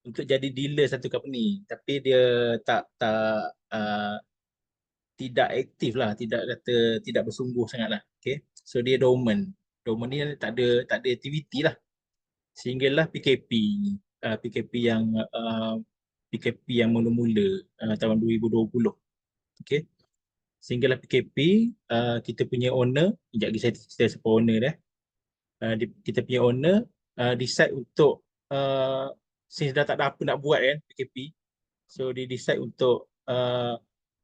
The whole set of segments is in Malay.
untuk jadi dealer satu company, tapi dia uh, tidak aktif lah, tidak bersungguh sangat lah. Okay, so dia dormant. Dormant ni tak ada aktiviti lah, sehinggalah PKP, PKP yang mula-mula tahun 2020. Okay, sehinggalah PKP, kita punya owner, sekejap lagi saya cerita siapa owner dia. Kita punya owner decide untuk, since dah tak ada apa nak buat kan PKP, so dia decide untuk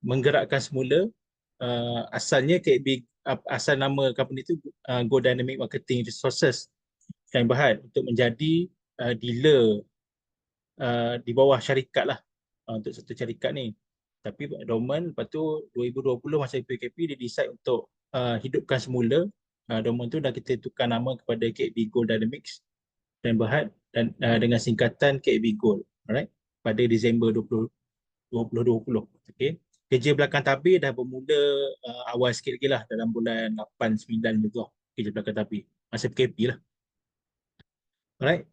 menggerakkan semula, asalnya KB, asal nama company tu Go Dynamic Marketing Resources Sdn Bhd, untuk menjadi dealer di bawah syarikat lah, untuk satu syarikat ni. Tapi dormant, lepas tu 2020 masa PKP dia decide untuk hidupkan semula. Dormant tu dah kita tukar nama kepada KB Gold Dynamics dan Berhad, dan dengan singkatan KB Gold, alright, pada Disember 2020. Okay. Kerja belakang tabir dah bermula awal sikit lagi lah, dalam bulan 8 9 juga kerja belakang tabir masa PKP lah. Alright.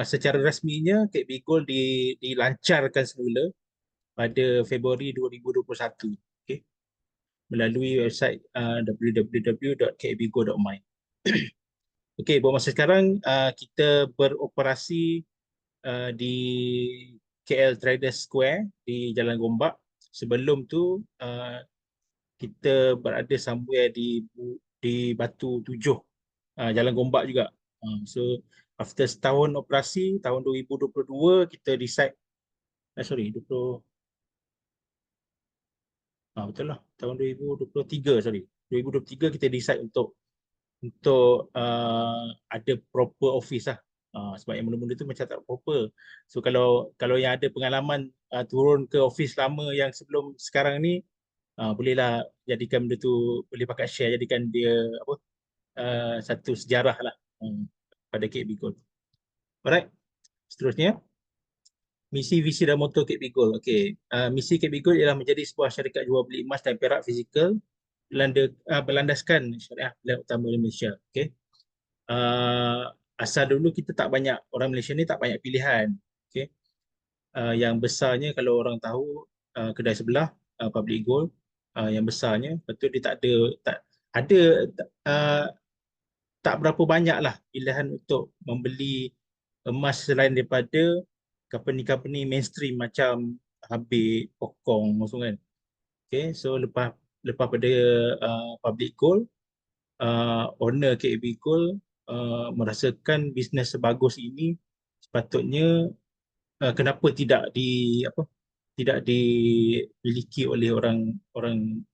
Secara rasminya KB Gold dilancarkan semula pada Februari 2021, okay, melalui website www.kbgo.my. Okey, buat masa sekarang kita beroperasi di KL Traders Square di Jalan Gombak. Sebelum tu kita berada somewhere di Batu 7, Jalan Gombak juga. So after setahun operasi, tahun 2022 kita decide, sorry, 20, betul lah, tahun 2023, sorry, 2023 kita decide untuk ada proper office lah. Sebab yang mula-mula tu macam tak proper. So kalau yang ada pengalaman turun ke office lama yang sebelum sekarang ni, bolehlah jadikan benda tu, boleh pakai share, jadikan dia apa, satu sejarah lah pada KB Gold. Alright, seterusnya misi, visi dan moto KB Gold. Okey, misi KB Gold ialah menjadi sebuah syarikat jual beli emas dan perak fizikal berlandaskan syariah pilihan utama di Malaysia. Okey. Asal dulu kita tak banyak, orang Malaysia ni tak banyak pilihan. Okay. Yang besarnya kalau orang tahu, kedai sebelah, Public Gold, yang besarnya, betul dia tak ada, ada uh, tak berapa banyak lah pilihan untuk membeli emas selain daripada company-company mainstream macam Habib, Pokong, semua kan. Okay. So lepas pada Public Gold, owner KB Gold merasakan bisnes sebagus ini sepatutnya, kenapa tidak dimiliki oleh orang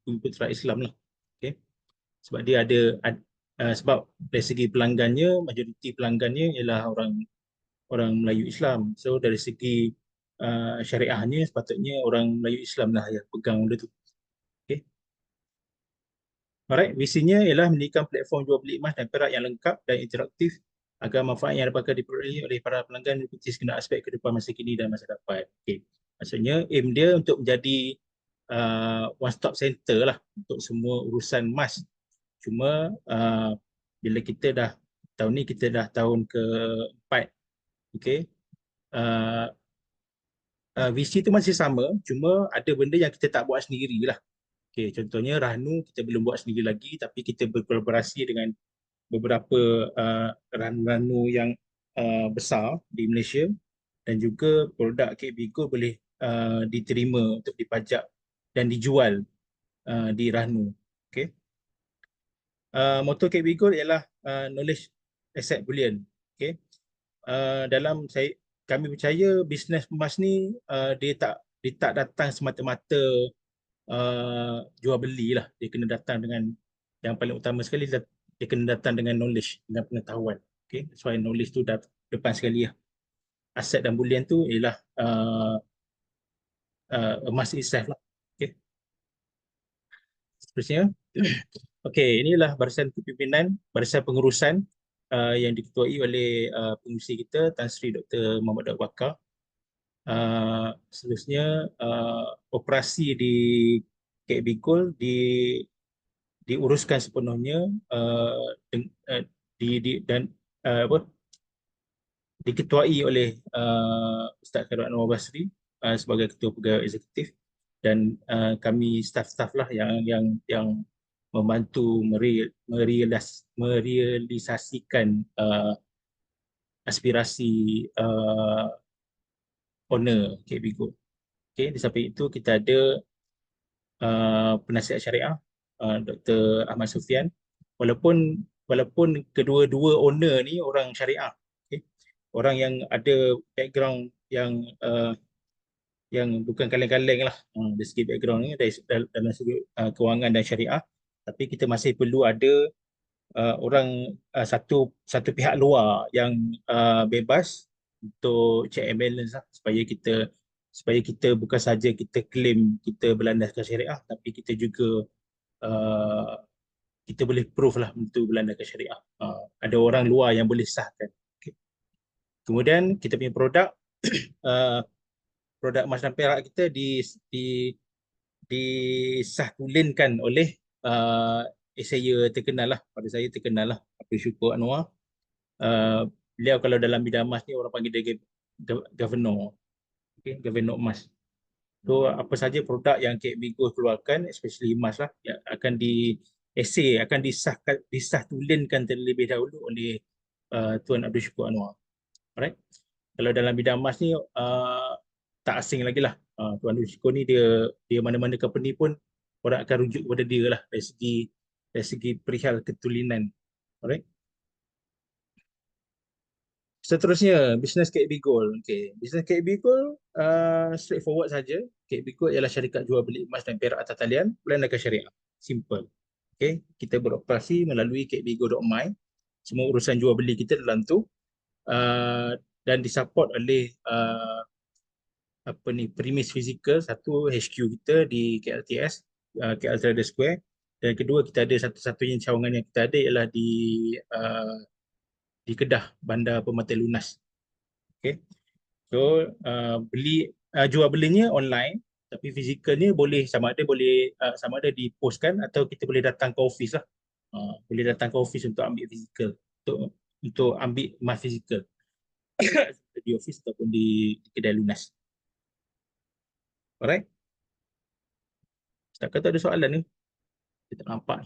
putera Islam lah. Okay. Sebab dia sebab dari segi pelanggannya, majoriti pelanggannya ialah orang Melayu Islam. So dari segi syariahnya sepatutnya orang Melayu Islam lah yang pegang benda tu. Okay. Alright, visinya ialah mendirikan platform jual beli emas dan perak yang lengkap dan interaktif agar manfaat yang dapat diperoleh oleh para pelanggan mengikuti segenap aspek kehidupan masa kini dan masa depan. Okay. Maksudnya aim dia untuk menjadi one stop center lah untuk semua urusan emas. Cuma bila kita dah, tahun ni kita dah tahun ke-4, okay, visi tu masih sama, cuma ada benda yang kita tak buat sendiri lah. Okay, contohnya Rahnu kita belum buat sendiri lagi, tapi kita berkolaborasi dengan beberapa ranu-ranu yang besar di Malaysia, dan juga produk KB Go boleh diterima untuk dipajak dan dijual di Rahnu. Okay. Moto KB Go ialah knowledge asset bullion. Okay. Kami percaya bisnes emas ni dia tak datang semata-mata jual beli lah. Dia kena datang dengan, yang paling utama sekali, dia kena datang dengan knowledge, dengan pengetahuan. Okay, that's why knowledge tu dah depan sekali lah. Aset dan bullion tu ialah emas itself lah. Okay. Seterusnya, okay, inilah barisan kepimpinan, barisan pengurusan yang diketuai oleh pengurusi kita Tan Sri Dr. Muhammad Daud Bakar. Seterusnya, operasi di KB Gold diuruskan sepenuhnya dan apa, diketuai oleh Ustaz Khairul Anwar Basri sebagai ketua pegawai eksekutif, dan kami staf-staf lah yang membantu merealisasikan aspirasi owner KB Go. Okay, di samping itu kita ada penasihat syariah Dr. Ahmad Sufian. Walaupun kedua-dua owner ni orang syariah, okay? Orang yang ada background yang bukan kaleng-kaleng lah dari segi background ni, dalam segi kewangan dan syariah, tapi kita masih perlu ada orang satu pihak luar yang bebas untuk check and balance lah, supaya kita bukan saja kita claim kita berlandaskan syariah, tapi kita juga uh, kita boleh proof lah untuk berlandaskan syariah. Ada orang luar yang boleh sahkan. Okay. Kemudian kita punya produk uh, produk emas dan perak kita disahkulinkan oleh saya terkenal lah, pada saya terkenal lah, Abdul Syukur Anwar. Beliau kalau dalam bidang emas ni orang panggil dia governor, okay, governor emas. So apa saja produk yang KB Gold keluarkan, especially emas lah, yang akan akan disahtulinkan terlebih dahulu oleh Tuan Abdul Syukur Anwar. Alright. Kalau dalam bidang emas ni tak asing lagi lah. Tuan Abdul Syukur ni dia mana-mana company pun orang akan rujuk kepada dia lah dari segi perihal ketulinan. Alright. Seterusnya, bisnes KB Gold. Okay. Bisnes KB Gold straightforward saja. KB Gold ialah syarikat jual beli emas dan perak atas talian berlandaskan syariah. Simple. Okay. Kita beroperasi melalui kbgold.my. Semua urusan jual beli kita dalam tu. Dan disupport oleh premis fizikal. Satu, HQ kita di KLTS, KL Trader Square. Dan kedua, kita ada satu-satunya cawangan yang kita ada ialah di Kedah, Bandar Pematai Lunas. Okay. So jual belinya online, tapi fizikalnya boleh sama ada dipostkan atau kita boleh datang ke office lah. Boleh datang ke office untuk ambil fizikal, untuk ambil emas fizikal di office ataupun di kedai lunas. Alright. Setakat tu ada soalan ni. Kita tak nampak.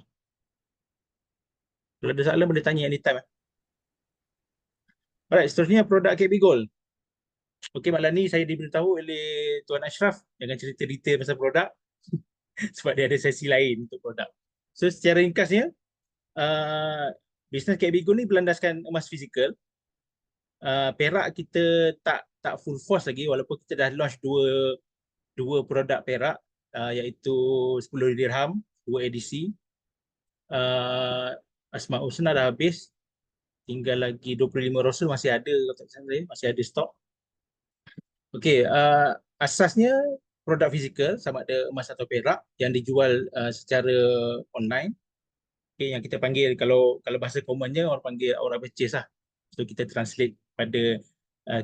Kalau ada soalan boleh tanya anytime. Alright, seterusnya produk KB Gold. Okey, malam ni saya diberitahu oleh Tuan Ashraf jangan cerita detail pasal produk sebab dia ada sesi lain untuk produk. So secara ringkasnya, bisnes KB Gold ni berlandaskan emas fizikal. Perak kita tak full force lagi, walaupun kita dah launch dua produk perak, iaitu 10 dirham, 2 edisi. Asma Husna dah habis, tinggal lagi 25 Rasul masih ada, masih ada stok. Okey, asasnya produk fizikal sama ada emas atau perak yang dijual secara online. Okay, yang kita panggil, kalau bahasa commonnya orang panggil aura purchase lah. So kita translate pada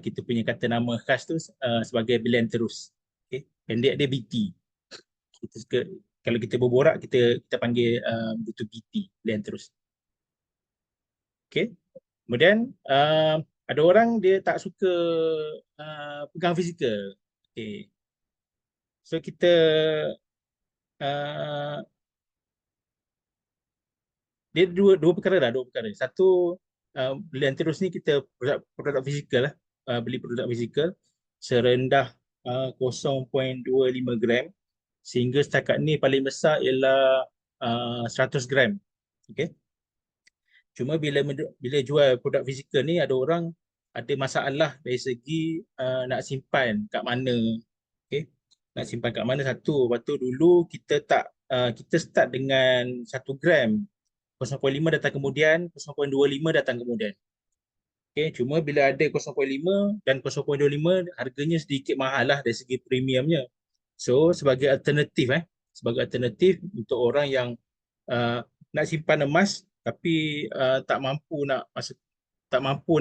kita punya kata nama khas tu sebagai bilion terus. Okay. Pendek dia BT. Kalau kita berborak kita panggil itu BT, bilion terus. Okay. Kemudian ada orang dia tak suka pegang fizikal. Okay. So kita dia dua perkara lah, dua perkara. Satu, belian terus ni kita produk fizikal lah. Beli produk fizikal serendah 0.25 gram, sehingga setakat ni paling besar ialah 100 gram. Okay. Cuma bila jual produk fizikal ni, ada orang ada masalah dari segi nak simpan kat mana. Okay. Nak simpan kat mana satu. Lepas tu dulu kita kita start dengan 1 gram. 0.5 datang kemudian, 0.25 datang kemudian. Okay, cuma bila ada 0.5 dan 0.25, harganya sedikit mahal lah dari segi premiumnya. So sebagai alternatif untuk orang yang nak simpan emas tapi tak mampu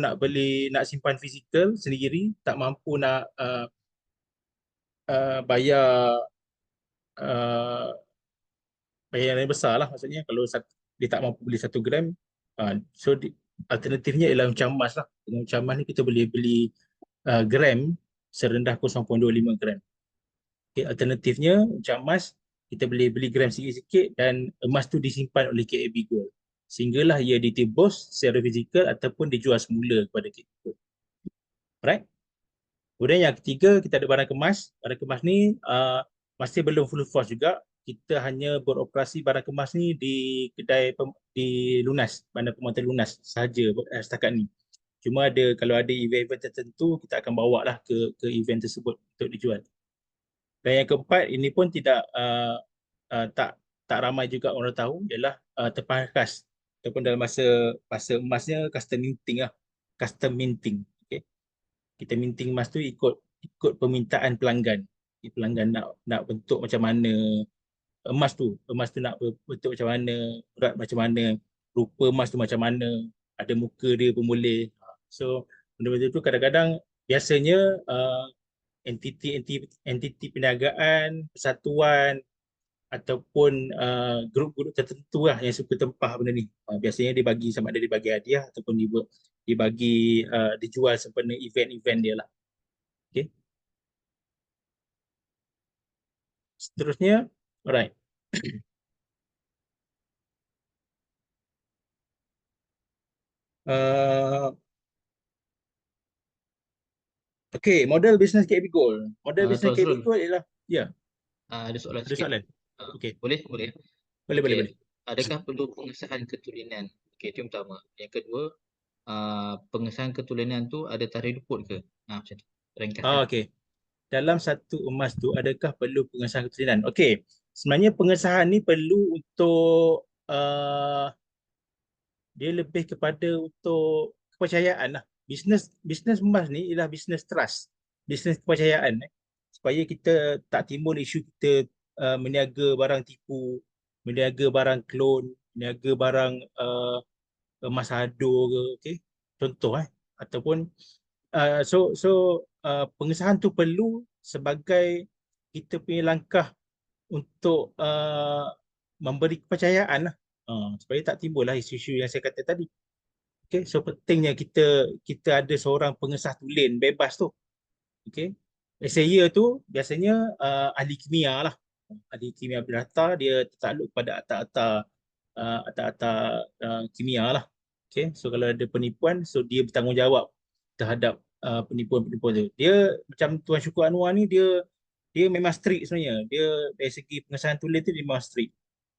nak beli, nak simpan fizikal sendiri, tak mampu nak bayar bayaran yang besar lah, maksudnya kalau dia tak mampu beli 1 gram, so Alternatifnya ialah macam emas lah. Dengan macam emas ni kita boleh beli gram serendah 0.25 gram. Okay, alternatifnya macam emas kita boleh beli gram sikit-sikit dan emas tu disimpan oleh KAB Gold. Sehinggalah ia ditebus secara fizikal ataupun dijual semula kepada KAB Gold. Alright? Kemudian yang ketiga, kita ada barang kemas. Barang kemas ni masih belum full force juga. Kita hanya beroperasi barang kemas ni di kedai di Lunas, Bandar Perkhidmatan Lunas sahaja setakat ni. Cuma ada kalau ada event-event tertentu, kita akan bawa lah ke event tersebut untuk dijual. Dan yang keempat, ini pun tidak tak ramai juga orang tahu, ialah tempahan khas ataupun dalam masa emasnya custom minting lah. Custom minting. Okay. Kita minting emas tu ikut permintaan pelanggan. Pelanggan nak bentuk macam mana emas tu nak bentuk macam mana, berat macam mana, rupa emas tu macam mana, ada muka dia pun boleh. So benda-benda tu kadang-kadang biasanya entiti perniagaan, persatuan ataupun grup-grup tertentu lah yang suka tempah benda ni. Biasanya dia bagi sama ada dia bagi hadiah ataupun dibagi dijual sempena event-event dia lah. Okay. Seterusnya, alright. Uh, okay, model bisnes KB Gold. Model bisnes Tuan KB Zul, Gold ialah, ya, ada soalan ada sikit. soalan. Okay, Boleh? Boleh. boleh, boleh, Okey, boleh. adakah perlu pengesahan keturunan? Okey, itu yang pertama. Yang kedua, pengesahan keturunan tu ada tarikh luput ke? Macam tu. Ringkaskan. Okay. Dalam satu emas tu, adakah perlu pengesahan keturunan? Okay, sebenarnya pengesahan ni perlu untuk dia lebih kepada untuk kepercayaan lah. Bisnes emas ni ialah bisnes trust, bisnes kepercayaan. Supaya kita tak timbul isu kita meniaga barang tipu, meniaga barang klon, meniaga barang emas hado ke, okay? Contoh ataupun pengesahan tu perlu sebagai kita punya langkah untuk memberi kepercayaan lah. Supaya tak timbul lah isu-isu yang saya kata tadi. Okay, so pentingnya kita ada seorang pengesah tulen bebas tu. Okay, Esayer tu biasanya ahli kimia lah. Ahli kimia berdata, dia tertakluk pada akta-akta kimia lah. Okay, so kalau ada penipuan, so dia bertanggungjawab terhadap penipuan-penipuan tu. Dia macam Tuan Syukur Anwar ni, dia memang strict sebenarnya. Dia dari segi pengesahan tulen tu dia memang strict.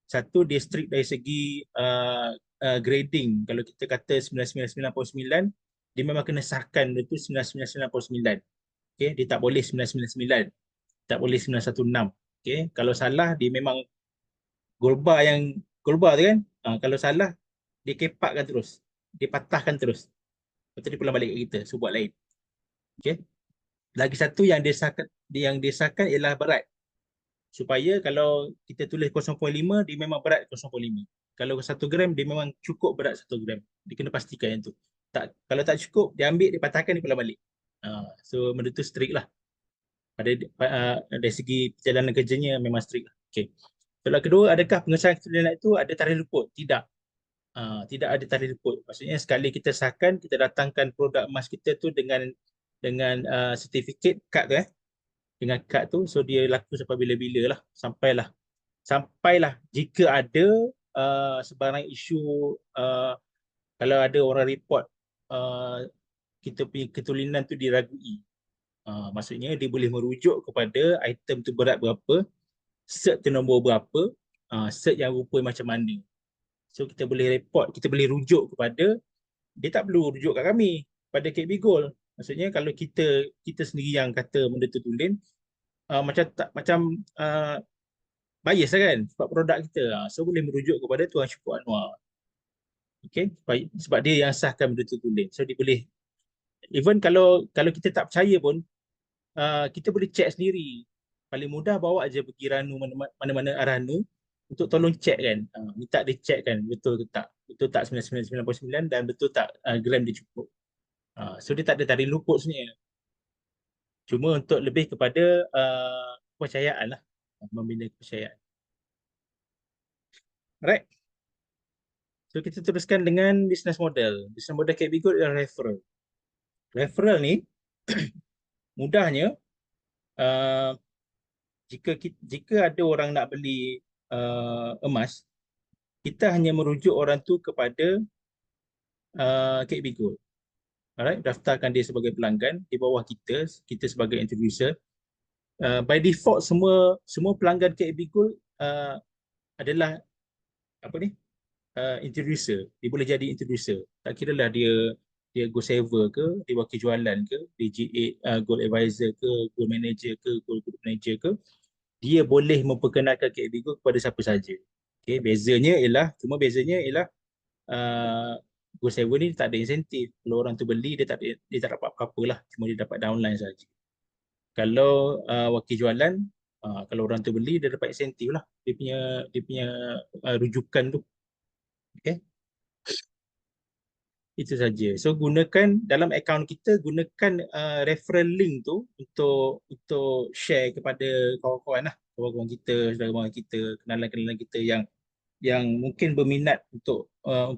Satu, dia strict dari segi grading. Kalau kita kata 99.9, dia memang kena sahkan itu 99.9. Okay, dia tak boleh 999, tak boleh 916. Okay, kalau salah dia memang golba tu kan. Kalau salah dia kepakkan terus, dia patahkan terus. Lepas tu dia pulang balik kat kita, so buat lain. Okay. Lagi satu yang disahkan ialah berat. Supaya kalau kita tulis 0.5, dia memang berat 0.5. Kalau 1 gram, dia memang cukup berat 1 gram. Dia kena pastikan yang tu. Kalau tak cukup, dia ambil, dia patahkan, dia pulang balik. So benda tu strict lah. Dari segi perjalanan kerjanya memang strict lah. Okay. Soalan kedua, adakah pengesahan keturunan itu ada tarikh luput? Tidak. Tidak ada tarikh luput. Maksudnya sekali kita sahkan, kita datangkan produk emas kita tu dengan sertifikat kad tu dengan kad tu, so dia laku sampai bila-bila lah, sampailah jika ada sebarang isu, uh, kalau ada orang report kita punya keturunan tu diragui, maksudnya dia boleh merujuk kepada item tu berat berapa, cert tu nombor berapa, cert yang rupa macam mana. So kita boleh report, kita boleh rujuk kepada, dia tak perlu rujuk kat kami, pada KB Gold. Maksudnya kalau kita sendiri yang kata benda tu tulen, macam bias lah kan sebab produk kita. So boleh merujuk kepada Tuan Syukur Anwar. Okay, sebab dia yang sahkan benda tu tulen. So dia boleh, even kalau kita tak percaya pun, kita boleh check sendiri. Paling mudah bawa aja pergi Ranu, mana-mana Ranu untuk tolong check kan. Minta dia check kan betul ke tak. Betul tak 99.9 dan betul tak gram dia cukup. So dia tak ada tarikh luput sebenarnya. Cuma untuk lebih kepada kepercayaan lah. Membina kepercayaan. Alright. So So kita teruskan dengan business model. Business model KB Good adalah referral. Referral ni mudahnya, uh, jika ada orang nak beli emas, kita hanya merujuk orang tu kepada KB Gold. Alright, daftarkan dia sebagai pelanggan di bawah kita sebagai introducer. By default semua pelanggan KB Gold adalah apa ni? Introducer. Dia boleh jadi introducer. Tak kira lah dia Gold Saver ke, dia wakil jualan ke, dia G8 Gold Advisor ke, Gold Manager ke, Gold Group Manager ke, dia boleh memperkenalkan KB Gold kepada siapa saja. Okay, bezanya ialah uh, Gold Saver ni tak ada insentif. Kalau orang tu beli, dia tak dapat apa-apa lah. Cuma dia dapat downline saja. Kalau wakil jualan, kalau orang tu beli, dia dapat insentif lah. Dia punya rujukan tu. Okay, itu saja. So gunakan dalam akaun kita, gunakan referral link tu untuk share kepada kawan-kawan lah, kawan-kawan kita, saudara-saudara kita, kenalan-kenalan kita yang mungkin berminat untuk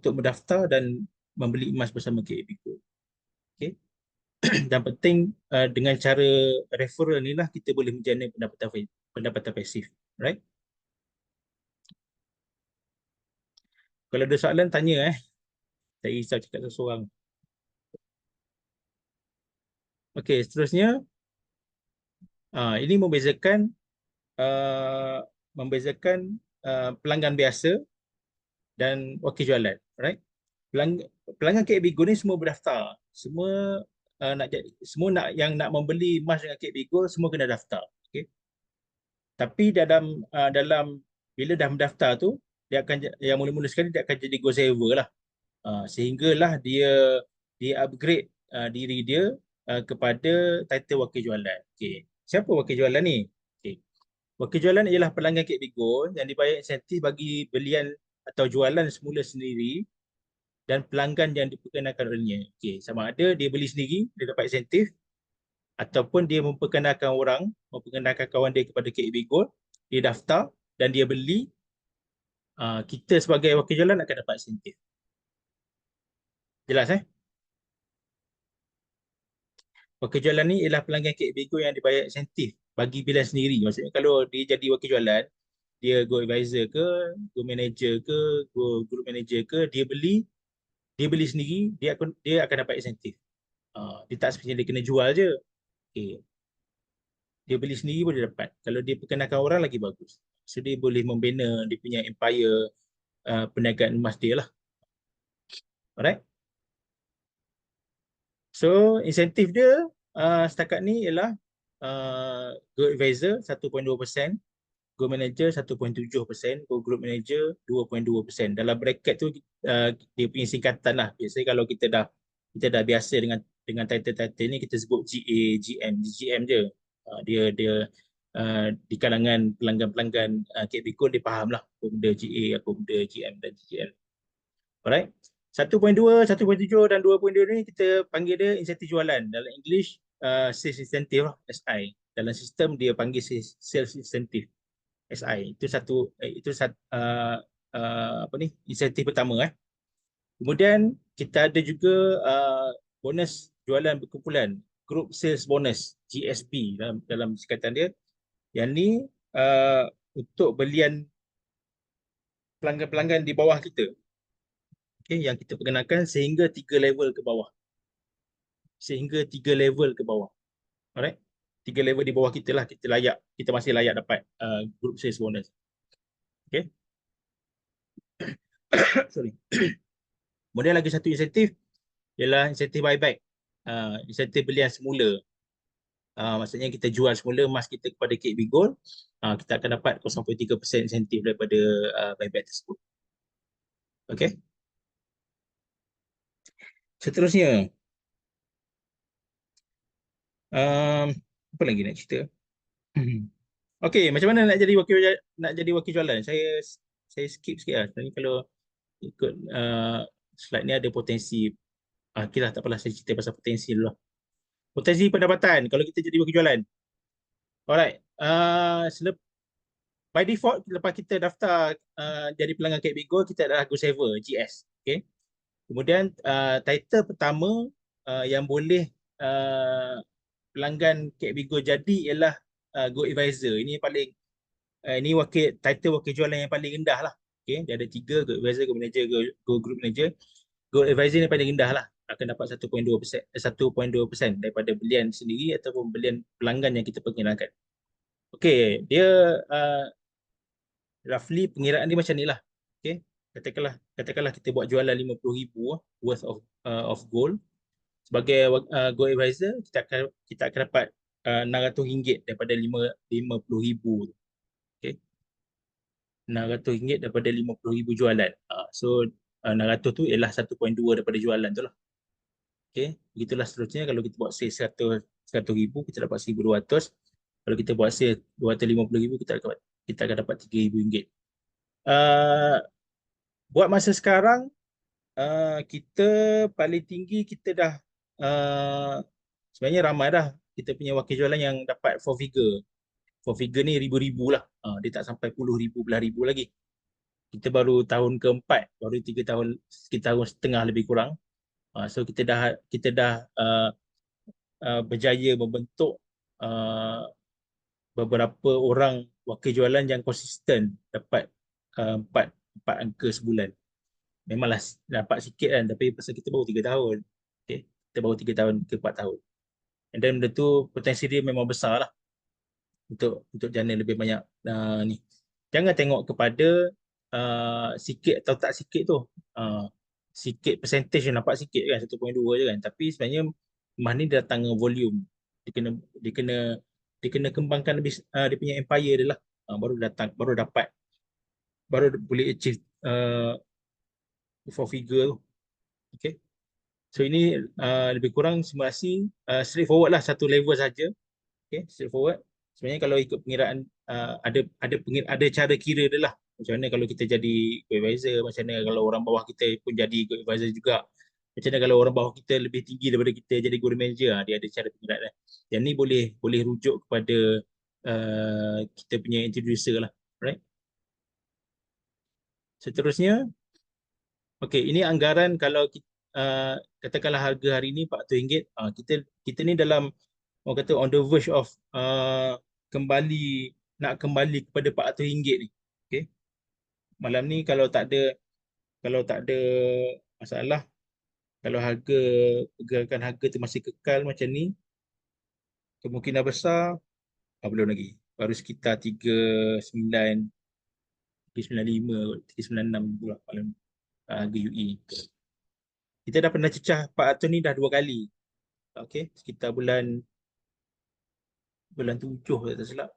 mendaftar dan membeli emas bersama KB Gold. Okay. Dan penting, dengan cara referral ni lah kita boleh menjana pendapatan pasif. Right? Kalau ada soalan, tanya. Tak risau cakap seorang. Okey, seterusnya, ini membezakan pelanggan biasa dan wakil jualan. Right? Pelanggan KB Gold ni semua berdaftar. Semua yang nak membeli emas dengan KB Gold semua kena daftar. Okay? Tapi dalam bila dah mendaftar tu, yang mula-mula sekali dia akan jadi Gold Saver lah. Sehinggalah dia upgrade diri dia kepada title wakil jualan. Okay. Siapa wakil jualan ni? Okay. Wakil jualan ialah pelanggan KB Gold yang dibayar insentif bagi belian atau jualan semula sendiri dan pelanggan yang diperkenalkan olehnya. Okay. Sama ada dia beli sendiri, dia dapat insentif, ataupun dia memperkenalkan kawan dia kepada KB Gold, dia daftar dan dia beli, kita sebagai wakil jualan akan dapat insentif. Jelas Wakil jualan ni ialah pelanggan KB Gold yang dibayar insentif bagi bilian sendiri. Maksudnya kalau dia jadi wakil jualan, dia Gold Advisor ke, Gold Manager ke, Gold Group Manager ke, dia beli sendiri, dia akan dapat insentif. Dia tak sepatutnya dia kena jual je. Okay. Dia beli sendiri pun dia dapat. Kalau dia perkenalkan orang lagi bagus. So dia boleh membina dia punya empire perniagaan emas dia lah. Alright. So insentif dia setakat ni ialah Gold Advisor 1.2%, Gold Manager 1.7%, Gold Group Manager 2.2%. Dalam bracket tu dia punya singkatan lah. Biasanya kalau kita dah biasa dengan title-title ni, kita sebut GA, GM, GM je. Dia di kalangan pelanggan-pelanggan KB Gold dia faham lah apa benda GA, apa benda GM dan GGM. Alright. 1.2, 1.7 dan 2.2 ni kita panggil dia insentif jualan. Dalam English, sales incentive lah, SI. Dalam sistem dia panggil sales incentive, SI. Itu apa ni, insentif pertama. Kemudian kita ada juga bonus jualan berkumpulan, group sales bonus, GSB dalam singkatan dia. Yang ni untuk belian pelanggan-pelanggan di bawah kita. Okay, yang kita perkenalkan sehingga 3 level ke bawah. Alright. 3 level di bawah kita lah, kita masih layak dapat group sales bonus. Okay. Sorry. Kemudian lagi satu insentif ialah insentif buyback. Insentif belian semula. Maksudnya kita jual semula emas kita kepada KB Gold, kita akan dapat 0.3% insentif daripada buyback tersebut. Okay. Seterusnya, apa lagi nak cerita? Okey, macam mana nak jadi wakil jualan? Saya skip sikit lah. Sebenarnya kalau ikut slide ni ada potensi. Okay lah, tak apalah, saya cerita pasal potensi dulu lah. Potensi pendapatan kalau kita jadi wakil jualan. Alright. By default, lepas kita daftar jadi pelanggan KB Gold, kita adalah Gold Saver, GS. Okay. Kemudian title pertama yang boleh pelanggan Kek Bigo jadi ialah Go Advisor. Ini paling ini wakil jualan yang paling rendah lah. Okay. Dia ada 3, Go Advisor, Go Manager, Go Group Manager. Go Advisor ni paling rendah lah. Akan dapat 1.2%, 1.2% daripada belian sendiri ataupun belian pelanggan yang kita perkirakan. Okay, dia roughly pengiraan dia macam ni lah. Okay. Katakanlah kita buat jualan 50,000 worth of gold. Sebagai Gold Advisor, kita akan dapat RM600 daripada 50,000. Okay. RM600 daripada 50,000 jualan. So 600 tu ialah 1.2 daripada jualan tu lah. Okay. Begitulah seterusnya. Kalau kita buat sale 100,000, kita dapat 1,200. Kalau kita buat sale 250,000, kita akan dapat RM3,000. Buat masa sekarang, kita paling tinggi kita dah sebenarnya ramai dah kita punya wakil jualan yang dapat 4 figure. 4 figure ni ribu-ribu lah. Dia tak sampai puluh ribu, belah ribu lagi. Kita baru tahun keempat, baru 3 tahun, sekitar tahun setengah lebih kurang. So kita dah berjaya membentuk beberapa orang wakil jualan yang konsisten dapat 4 angka sebulan. Memanglah dapat sikit kan, tapi pasal kita baru 3 tahun. Okay? Kita baru 3 tahun ke 4 tahun. And then benda tu potensi dia memang besar lah untuk jana lebih banyak ni. Jangan tengok kepada sikit atau tak sikit tu. Sikit percentage yang nampak sikit kan, 1.2 je kan. Tapi sebenarnya emas ni datang dengan volume. Dia kena kembangkan lebih dia punya empire dia lah. Baru boleh achieve 4 figure tu. Okay. So ini lebih kurang simulasi straightforward lah, satu level saja. Okay, straightforward. Sebenarnya kalau ikut pengiraan ada cara kira dia lah. Macam mana kalau kita jadi Go Advisor, macam mana kalau orang bawah kita pun jadi Go Advisor juga. Macam mana kalau orang bawah kita lebih tinggi daripada kita jadi Go Manager, dia ada cara pengiraan lah. Yang ni boleh rujuk kepada kita punya introducer lah. Right? Seterusnya, okey, ini anggaran kalau kita, katakanlah harga hari ini RM400, kita ni dalam orang kata on the verge of nak kembali kepada RM400 ni. Okey. Malam ni kalau tak ada masalah, kalau pergerakan harga tu masih kekal macam ni, kemungkinan besar belum lagi. Baru sekitar 39, 395, 396 pula harga UE. Kita dah pernah cecah 400 ni dah 2 kali. Okey, sekitar bulan 7 kalau tak silap.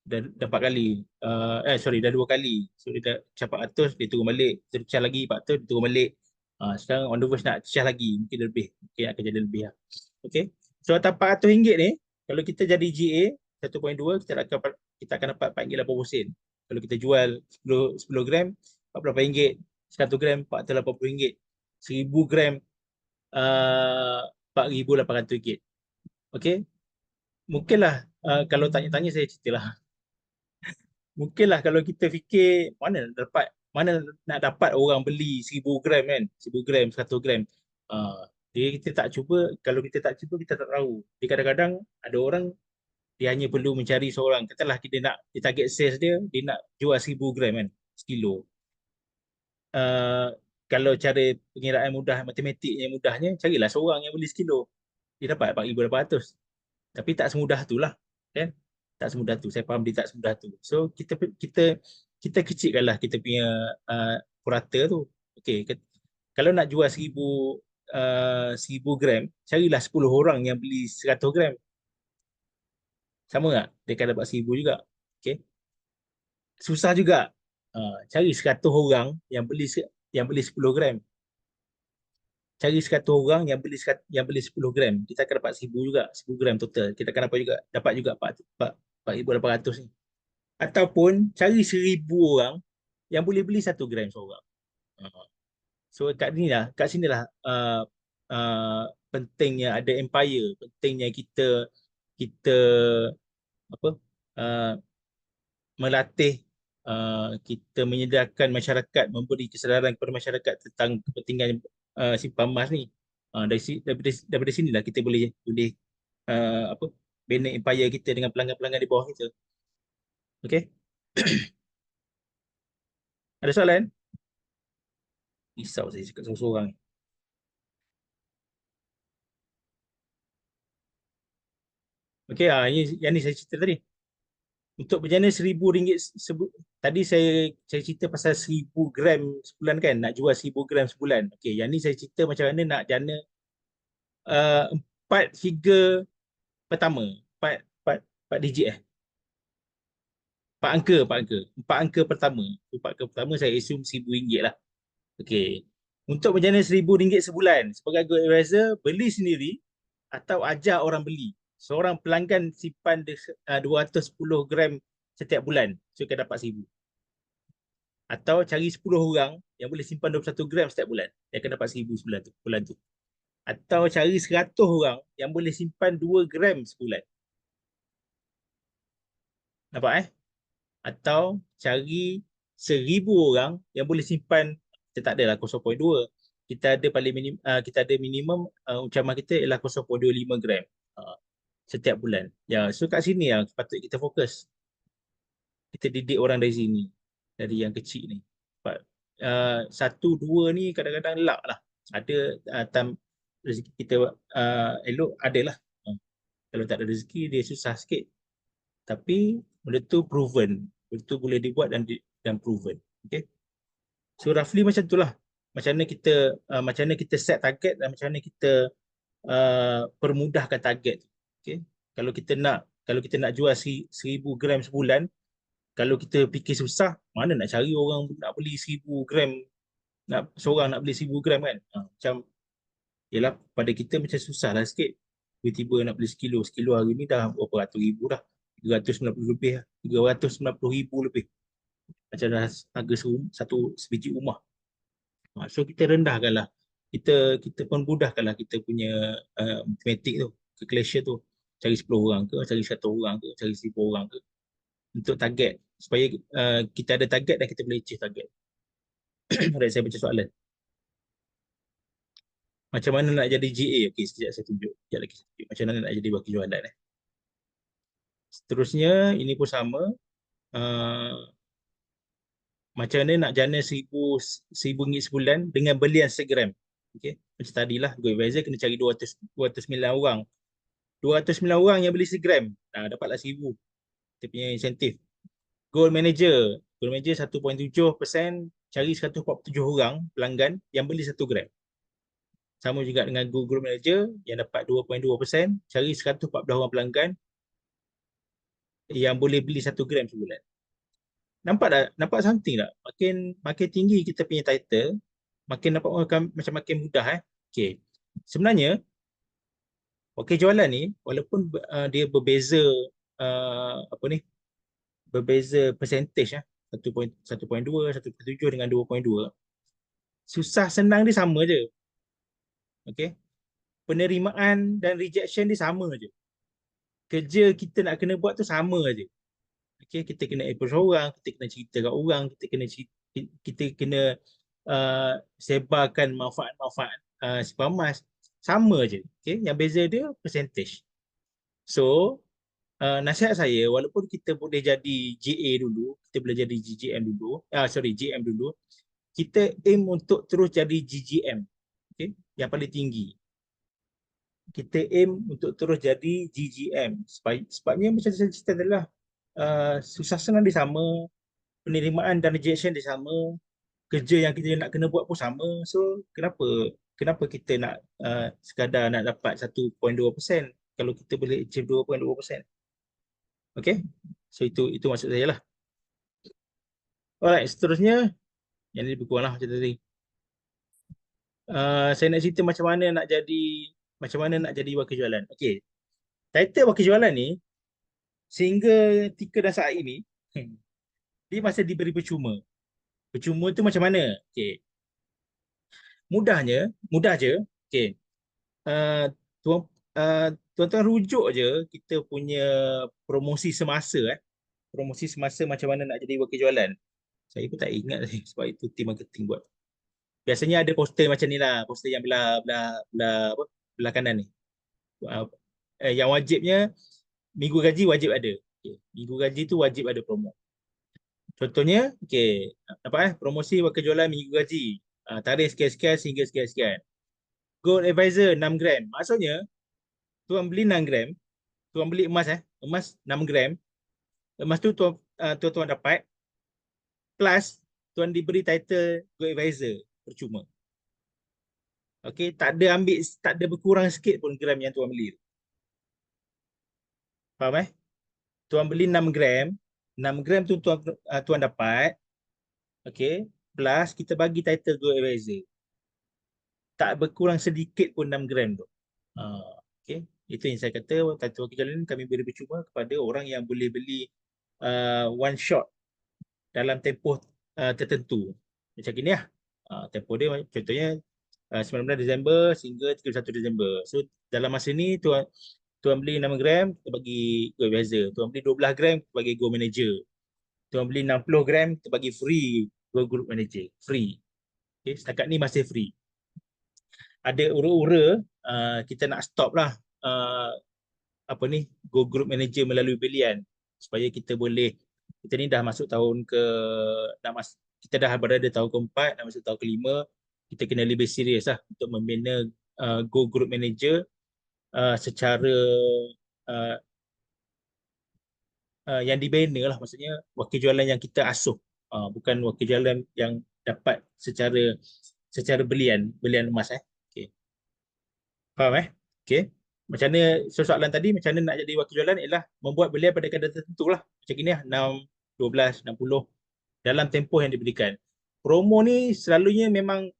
Dah 4 kali. Dah 2 kali. So dia dah pecah 400, dia turun balik. Kita pecah lagi 400, dia turun balik. Sekarang on the verge nak pecah lagi. Mungkin lebih. Mungkin akan jadi lebih lah. Okay. So atas RM400 ni, kalau kita jadi GA 1.2, kita akan dapat RM4.80. Kalau kita jual 10 gram, RM48. 100 gram, RM480. 1000 gram, RM4,800. Okay. Mungkinlah kalau tanya-tanya saya ceritalah. Mungkinlah kalau kita fikir mana nak dapat orang beli 1000 gram kan, 1000 gram, 100 gram. Kita tak cuba, kalau kita tak cuba kita tak tahu. Jadi kadang-kadang ada orang dia hanya perlu mencari seorang, katalah dia target sales dia nak jual 1000 gram kan, sekilo. Kalau cara pengiraan mudah, matematik yang mudahnya, carilah seorang yang beli sekilo. Dia dapat 4,800. Tapi tak semudah tu lah, kan? Tak semudah tu. Saya faham dia tak semudah tu. So kita kecilkanlah kita punya purata tu. Okey, kalau nak jual 1000 gram, carilah 10 orang yang beli 100 gram. Sama tak? Dia akan dapat 1000 juga. Okey. Susah juga. Cari 100 orang yang beli 10 gram. Cari 100 orang yang beli 10 gram. Kita akan dapat 1000 juga, 10 gram total. Kita akan dapat juga 4,800 ni. Ataupun cari 1000 orang yang boleh beli 1 gram seorang. So kat sinilah pentingnya ada empire, pentingnya kita apa melatih kita menyediakan masyarakat, memberi kesedaran kepada masyarakat tentang kepentingan simpan emas ni. Daripada sinilah kita boleh boleh apa, bina empire kita dengan pelanggan-pelanggan di bawah kita. Okey, ada soalan? Risau saya cakap seorang-seorang. Okey, yang ni saya cerita tadi. Untuk berjana RM1,000 tadi saya cerita pasal 1,000 gram sebulan kan, nak jual 1,000 gram sebulan. Okey, yang ni saya cerita macam mana nak jana 4 figure pertama, 4 digit 4 angka, 4 angka. 4 angka pertama. 4 angka pertama saya assume RM1,000 lah. Okey. Untuk berjana RM1,000 sebulan sebagai good advisor, beli sendiri atau ajar orang beli. Seorang pelanggan simpan 210 gram setiap bulan, so akan dapat RM1,000. Atau cari 10 orang yang boleh simpan 21 gram setiap bulan, dia akan dapat RM1,000 bulan tu. Atau cari 100 orang yang boleh simpan 2 gram sebulan. Nampak Atau cari 1,000 orang yang boleh simpan, kita tak adalah 0.2. Kita ada paling kita ada minimum ancaman kita ialah 0.25 gram setiap bulan. Ya, so kat sini yang patut kita fokus. Kita didik orang dari sini, dari yang kecil ni. Sebab satu dua ni kadang-kadang luck lah. Ada rezeki kita elok, adalah. Kalau tak ada rezeki dia susah sikit. Tapi benda tu proven, benda tu boleh dibuat dan proven. Okay. So roughly macam itulah. Macam mana kita set target dan macam mana kita permudahkan target. Okay. Kalau kita nak jual 1,000 gram sebulan, kalau kita fikir susah, mana nak cari orang nak beli 1,000 gram, seorang nak beli 1,000 gram kan? Macam, yelah, pada kita macam susah lah sikit. Tiba-tiba nak beli sekilo. Sekilo hari ni dah berapa ratus ribu dah. 390 lebih lah. 390 ribu lebih. Macam dah harga satu sebiji rumah. So kita rendahkan lah. Kita pun mudahkan lah kita punya matematik tu, calculation tu. Cari 10 orang ke, cari 100 orang ke, cari 1,000 orang ke. Untuk target. Supaya kita ada target dan kita boleh achieve target. Ada saya baca soalan. Macam mana nak jadi GA? Okey, sekejap saya tunjuk. Sekejap lagi. Macam mana nak jadi wakil jualan. Seterusnya, ini pun sama. Macam mana nak jana RM1,000 sebulan dengan belian segram. Okay. Macam tadilah, Go Advisor kena cari 209 orang. 209 orang yang beli segram, dapatlah RM1,000. Kita punya insentif. Goal Manager 1.7%, cari 147 orang pelanggan yang beli 1 gram. Sama juga dengan Google Manager yang dapat 2.2%, cari 114 orang pelanggan yang boleh beli 1 gram sebulan. Nampak something tak? Makin tinggi kita punya title, makin nampak macam makin mudah Okey. Sebenarnya wakil jualan ni walaupun dia berbeza berbeza percentage 1.2, 1.7 dengan 2.2. Susah senang dia sama je. Okey. Penerimaan dan rejection dia sama je. Kerja kita nak kena buat tu sama je. Okay, kita kena approach orang, kita kena cerita kat orang, kita kena sebarkan manfaat-manfaat simpan emas. Sama je. Okay, yang beza dia percentage. So, nasihat saya, walaupun kita boleh jadi GA dulu, kita boleh jadi GGM dulu, GM dulu, kita aim untuk terus jadi GGM. Okay, yang paling tinggi. Kita aim untuk terus jadi GGM. Sebabnya macam saya cerita adalah susah senang dia sama, penerimaan dan rejection dia sama, kerja yang kita nak kena buat pun sama. So kenapa kita nak sekadar nak dapat 1.2% kalau kita boleh achieve 2.2%. Okay, so itu maksud saya lah. Alright, seterusnya yang ni lebih kurang lah macam tadi. Saya nak cerita macam mana nak jadi wakil jualan. Okay, title wakil jualan ni sehingga ketika dan saat ini dia masih diberi percuma. Percuma tu macam mana? Okay. Mudah je. Okay. Tuan-tuan rujuk je kita punya promosi semasa promosi semasa macam mana nak jadi wakil jualan. Saya pun tak ingat sebab itu tim marketing buat. Biasanya ada poster macam ni lah, poster yang belah belah belah apa? Belah kanan ni. Uh, yang wajibnya minggu gaji wajib ada. Okay. Minggu gaji tu wajib ada promo. Contohnya, okey, promosi wakil jualan minggu gaji. Tarikh sekian-sekian sehingga sekian-sekian. Gold advisor 6 gram. Maksudnya, tuan beli 6 gram, tuan beli emas emas 6 gram. Emas tu tuan dapat plus tuan diberi title gold advisor percuma. Okey, tak ada berkurang sikit pun gram yang tuan beli. Faham Tuan beli 6 gram, 6 gram tu tuan dapat, okey, plus kita bagi title gold advisor. Tak berkurang sedikit pun 6 gram tu. Okey, itu yang saya kata, title wakil jualan kami beri percuma kepada orang yang boleh beli one shot dalam tempoh tertentu. Macam gini lah. Tempoh dia contohnya 19 Disember sehingga 31 Disember. So dalam masa ni tuan beli 6 gram, kita bagi Go Advisor. Tuan beli 12 gram, kita bagi Go Manager. Tuan beli 60 gram, kita bagi free Go Group Manager. Free. Okay, setakat ni masih free. Ada ura-ura, kita nak stop lah apa ni, Go Group Manager melalui belian supaya kita boleh, kita ni dah masuk tahun ke, kita dah berada tahun keempat, dah masuk tahun kelima, kita kena lebih serius lah untuk membina Go Group Manager secara yang dibina lah, maksudnya wakil jualan yang kita asuh, bukan wakil jualan yang dapat secara belian emas Okay. Faham Okay. Macam mana soalan tadi, macam mana nak jadi wakil jualan ialah membuat belian pada kadar tertentu lah. Macam ni lah, 6, 12, 60 dalam tempoh yang diberikan. Promo ni selalunya memang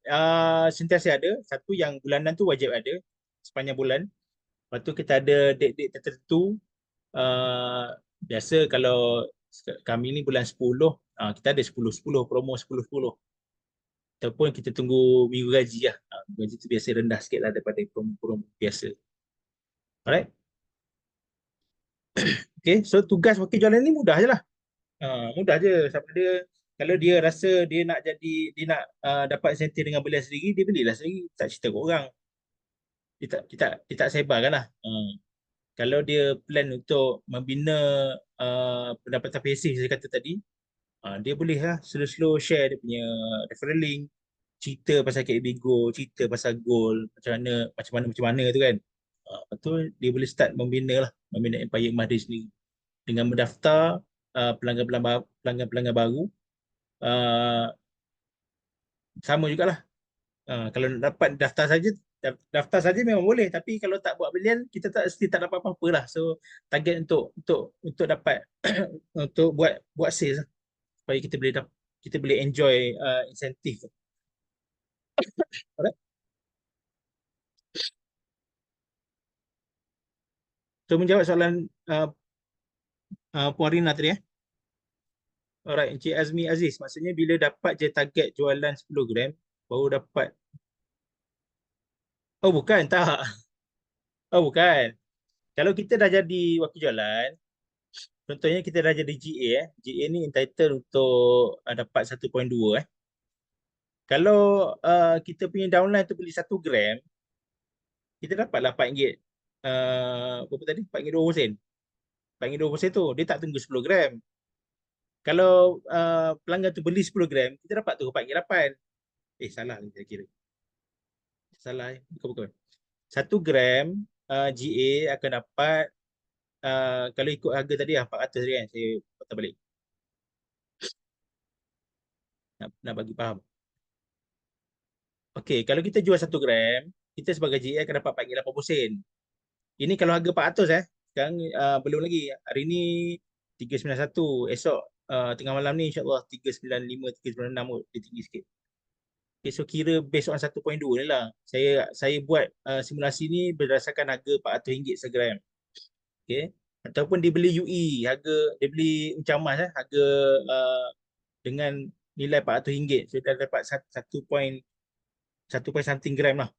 sentiasa ada. Satu yang bulanan tu wajib ada sepanjang bulan. Lepas tu kita ada date-date tertentu. Biasa kalau kami ni bulan 10, kita ada 10-10, promo 10-10. Ataupun kita tunggu minggu gaji lah. Minggu gaji tu biasa rendah sikit lah daripada promo-promo biasa. Alright. Okay, so tugas wakil jualan ni mudah je lah. Mudah je. Siapa dia, kalau dia rasa dia nak dapat insentif dengan belian sendiri, dia belilah sendiri. Tak cerita ke orang. Dia tak sebarkan lah. Kalau dia plan untuk membina pendapatan pasif saya kata tadi, dia boleh lah slow-slow share dia punya referral link, cerita pasal KB Go, cerita pasal goal, macam mana tu kan. Lepas tu dia boleh start membina empire emas dia sendiri dengan mendaftar pelanggan-pelanggan baru. Sama jugalah. Kalau nak dapat daftar saja memang boleh, tapi kalau tak buat belian kita tak dapat apa-apa lah. So target untuk dapat untuk buat sales lah, supaya kita boleh enjoy insentif. Alright. So menjawab soalan Puan Rina tadi Alright, Encik Azmi Aziz, maksudnya bila dapat je target jualan 10 gram baru dapat. Oh bukan, tak. Oh bukan. Kalau kita dah jadi wakil jualan, contohnya kita dah jadi GA GA ni entitled untuk dapat 1.2 Kalau kita punya downline tu beli 1 gram, kita dapatlah RM4 berapa tadi? RM4.20. RM4.20 tu dia tak tunggu 10 gram. Kalau pelanggan tu beli 10 gram, kita dapat tu RM4.8. Salah saya kira. Salah bukan. 1 gram GA akan dapat kalau ikut harga tadi RM400 kan, saya patah balik. Nak bagi faham. Okey, kalau kita jual 1 gram, kita sebagai GA akan dapat RM4.80. Ini kalau harga 400 Sekarang belum lagi. Hari ni 391. Esok tengah malam ni insya-Allah 395, 396 dia tinggi sikit. Okay, so kira based on 1.2 ni lah. Saya buat simulasi ni berdasarkan harga RM400 segram. Okay. Ataupun dia beli UE, dia beli uncang emas harga dengan nilai RM400. So dia dapat 1 point something gram lah.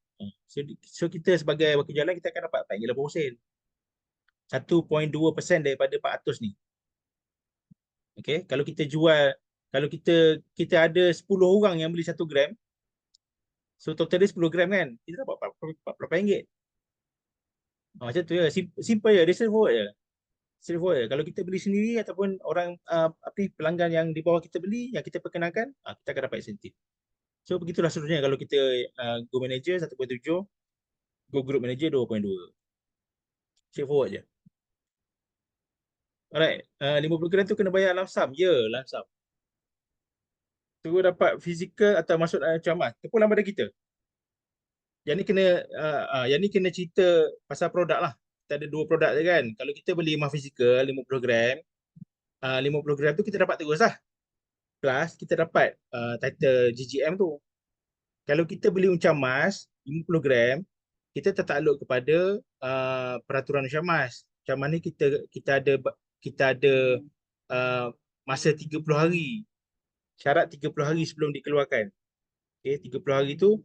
So kita sebagai wakil jualan kita akan dapat RM4.80. 1.2% daripada 400 ni. Okay, kalau kita jual, kalau kita ada 10 orang yang beli 1 gram, so total dia 10 gram kan, kita dapat RM48. Macam tu ya, simple je, dia straightforward je. Straightforward je. Kalau kita beli sendiri ataupun orang apa ni, pelanggan yang di bawah kita beli, yang kita perkenalkan, kita akan dapat insentif. So begitulah seterusnya kalau kita Go Manager 1.7, Go Group Manager 2.2. Straightforward je. Alright, 50 gram tu kena bayar lump sum. Ya, lump sum. Tu dapat fizikal atau masuk macam emas. Tu pun lambat kita. Yang ni kena cerita pasal produk lah. Kita ada 2 produk je kan. Kalau kita beli emas fizikal 50 gram, 50 gram tu kita dapat terus lah. Plus kita dapat title GGM tu. Kalau kita beli uncam emas 50 gram, kita tertakluk kepada peraturan uncam emas. Uncam emas ni kita ada uh, masa 30 hari. Syarat 30 hari sebelum dikeluarkan. Okay, 30 hari tu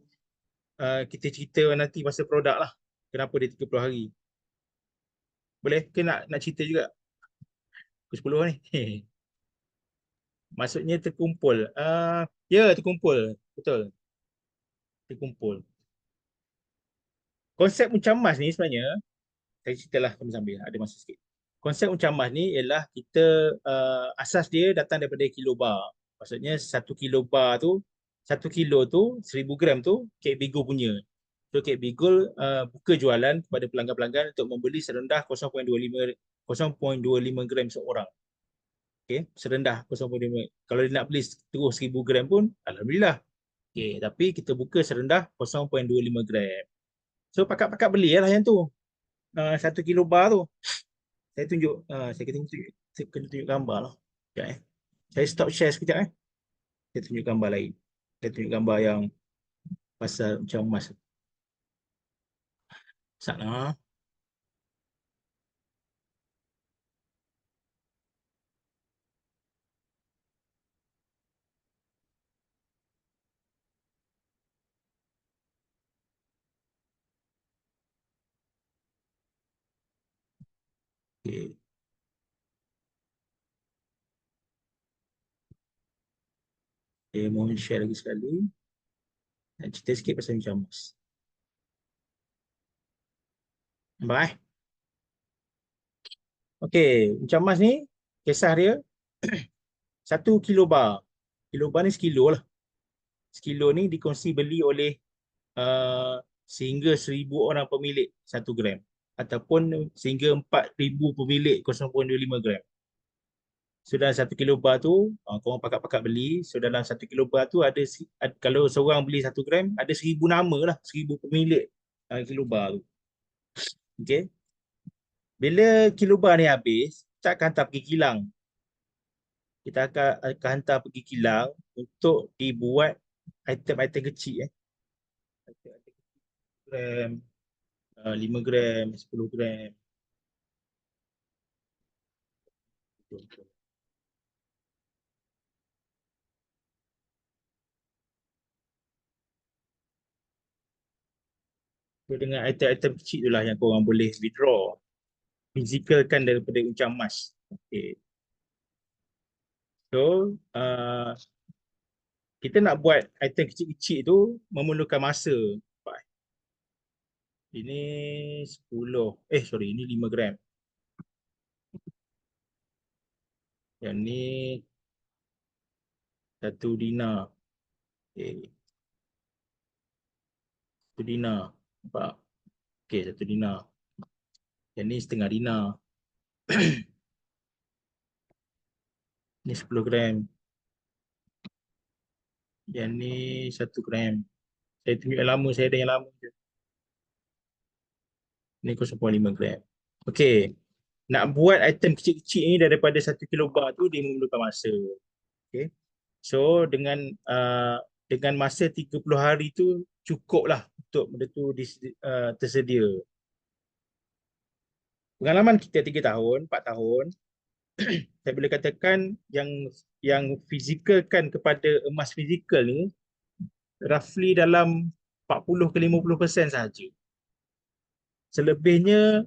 kita cerita nanti masa produk lah. Kenapa dia 30 hari. Boleh ke nak cerita juga? Pukul 10 ni. Maksudnya terkumpul. Ya, terkumpul. Betul. Terkumpul. Konsep uncam emas ni sebenarnya, saya ceritalah sambil-sambil. Ada masa sikit. Konsep uncam emas ni ialah kita, asas dia datang daripada kilobar. Maksudnya 1 kilobar tu, 1 kilo tu, 1000 gram tu, Kek Bigo punya. So Kek Bigol buka jualan kepada pelanggan-pelanggan untuk membeli serendah 0.25 gram seorang. Okay, serendah 0.5. Kalau dia nak beli terus 1000 gram pun, Alhamdulillah. Okay, tapi kita buka serendah 0.25 gram. So pakat-pakat beli lah yang tu. 1 kilo bar tu. Saya tunjuk, saya kena tunjuk gambar lah. Sekejap, saya stop share sekejap. Saya tunjuk gambar lain. Saya tunjuk gambar yang pasal macam emas. Sana. Okay. Saya mohon share lagi sekali. Nak cerita sikit pasal macam emas. Nampak Okey, macam emas ni, kisah dia 1 kilo bar. Kilo bar ni sekilo lah. Sekilo ni dikongsi beli oleh sehingga 1000 orang pemilik 1 gram. Ataupun sehingga 4000 pemilik 0.25 gram. So dalam 1 kilo bar tu, korang pakat-pakat beli. So dalam 1 kilo bar tu kalau seorang beli 1 gram, ada 1000 nama lah, 1000 pemilik kilobar tu. Okay. Bila kilobar ni habis, kita akan hantar pergi kilang. Kita akan hantar pergi kilang untuk dibuat item-item kecil. Item-item gram, 5 gram, 10 gram. So, dengan item-item kecil itulah yang korang boleh withdraw. Physicalkan daripada uncam emas. Okay. So, kita nak buat item kecil-kecil tu memerlukan masa. Ini 10. Ini 5 gram. Yang ni 1 dinar. Okay. 1 dinar. Nampak? Okay, 1 dinar. Yang ni setengah dinar. Ni 10 gram. Yang ni 1 gram. Saya tunjuk yang lama, saya ada yang lama je. Ni 0.5 gram. Okey. Nak buat item kecil-kecil ni daripada 1 kilo bar tu dia memerlukan masa. Okey. So dengan masa 30 hari tu cukuplah untuk benda tu tersedia. Pengalaman kita 3 tahun, 4 tahun, saya boleh katakan yang fizikalkan kepada emas fizikal ni roughly dalam 40 ke 50% sahaja. Selebihnya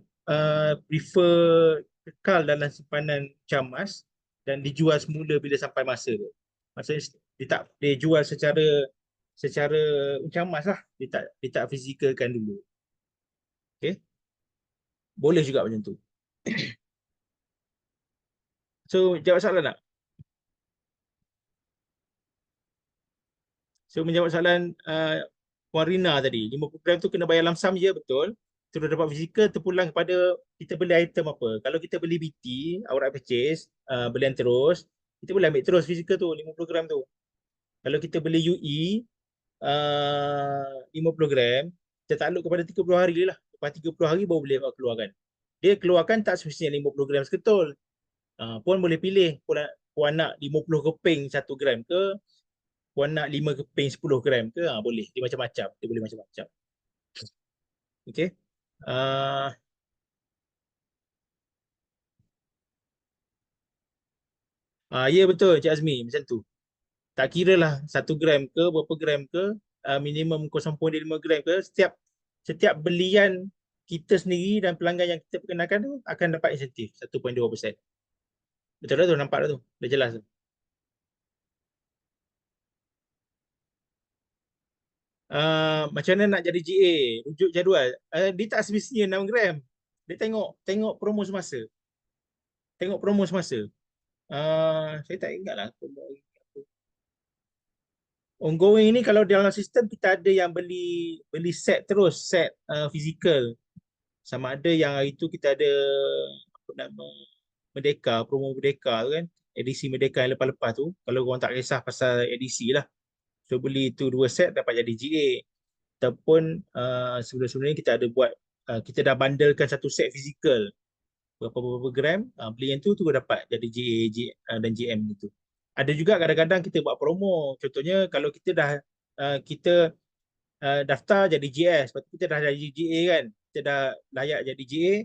prefer kekal dalam simpanan uncam emas dan dijual semula bila sampai masa tu. Maksudnya dia jual secara macam emas lah. Dia tak fizikalkan dulu. Okay? Boleh juga macam tu. So, jawab soalan tak? So, menjawab soalan Puan Rina tadi, 50 gram tu kena bayar lamsam je, betul. Terus dapat fizikal, terpulang kepada kita beli item apa. Kalau kita beli BT, outright purchase, belian terus, kita boleh ambil terus fizikal tu, 50 gram tu. Kalau kita beli UE, 50 gram, kita takluk kepada 30 hari lah. Lepas 30 hari baru boleh keluarkan. Dia keluarkan tak semestinya 50 gram seketul. Puan boleh pilih, puan nak 50 keping 1 gram ke, puan nak 5 keping 10 gram ke, boleh. Dia macam-macam. Dia boleh macam-macam. Okay. Ya betul Cik Azmi, macam tu. Tak kira lah 1 gram ke, berapa gram ke, minimum 0.5 gram ke, setiap belian kita sendiri dan pelanggan yang kita perkenalkan tu akan dapat insentif 1.2%. Betul lah tu, nampak dah tu. Dah jelas tu. Macam mana nak jadi GA? Rujuk jadual. Dia tak semestinya 6 gram. Dia tengok promo semasa. Tengok promo semasa. Saya tak ingat lah. Ongoing ni kalau dalam sistem kita ada yang beli set terus, set fizikal. Sama ada yang hari tu kita ada apa nama Merdeka, promo Merdeka tu kan. Edisi Merdeka yang lepas-lepas tu. Kalau korang tak kisah pasal edisi lah. So beli tu 2 set dapat jadi GA. Ataupun sebelum-sebelum ni kita ada buat, kita dah bundlekan satu set fizikal. Berapa-berapa gram, beli yang tu dapat jadi GA dan GM itu. Ada juga kadang-kadang kita buat promo. Contohnya kalau kita daftar jadi GS, lepas tu kita dah jadi GA kan. Kita dah layak jadi GA,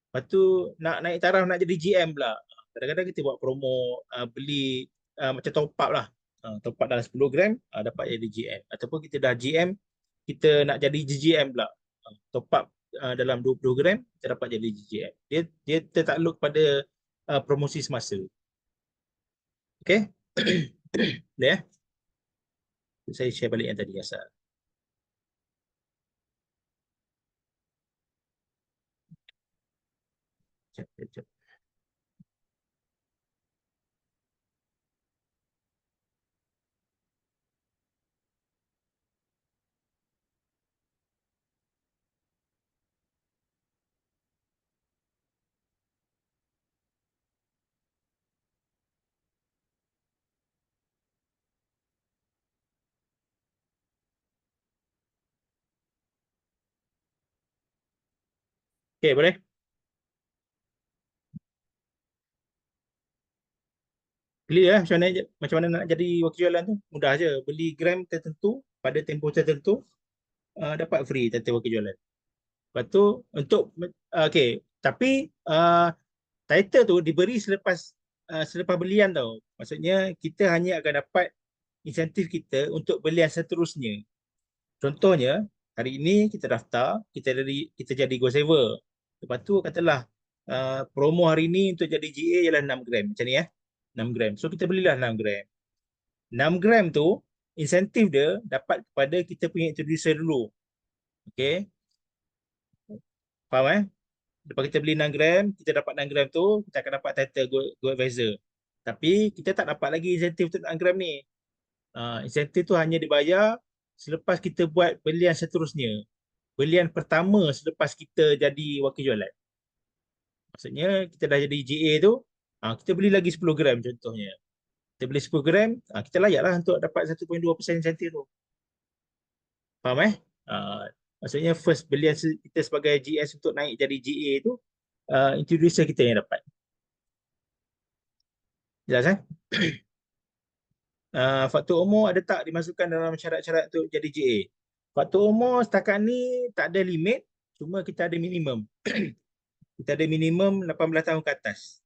lepas tu nak naik taraf nak jadi GM pula. Kadang-kadang kita buat promo, beli macam top up lah. Top up dalam 10 gram, dapat jadi GM. Ataupun kita dah GM, kita nak jadi GGM pula. Top up dalam 20 gram, kita dapat jadi GGM. Dia tertakluk pada promosi semasa. Okay? Boleh ya? Saya share balik yang tadi asal. Sekejap. Okay, boleh? Clear lah macam mana nak jadi wakil jualan tu. Mudah je. Beli gram tertentu pada tempoh tertentu, dapat free tanda wakil jualan. Lepas tu okay. Tapi title tu diberi selepas belian tau. Maksudnya kita hanya akan dapat insentif kita untuk belian seterusnya. Contohnya, hari ini kita daftar, kita jadi Go Saver. Lepas tu katalah promo hari ini untuk jadi GA ialah 6 gram. Macam ni 6 gram. So kita belilah 6 gram. 6 gram tu insentif dia dapat kepada kita punya introducer dulu. Okay. Faham Lepas kita beli 6 gram, kita dapat 6 gram tu, kita akan dapat title Go Advisor. Tapi kita tak dapat lagi insentif untuk 6 gram ni. Insentif tu hanya dibayar selepas kita buat belian seterusnya. Belian pertama selepas kita jadi wakil jualan. Maksudnya kita dah jadi GA tu, kita beli lagi 10 gram contohnya. Kita beli 10 gram, kita layaklah untuk dapat 1.2% insentif tu. Faham maksudnya first belian kita sebagai GS untuk naik jadi GA tu, introducer kita yang dapat. Jelas faktor umur ada tak dimasukkan dalam syarat-syarat untuk jadi GA? Faktor umur setakat ni tak ada limit, cuma kita ada minimum. Kita ada minimum 18 tahun ke atas.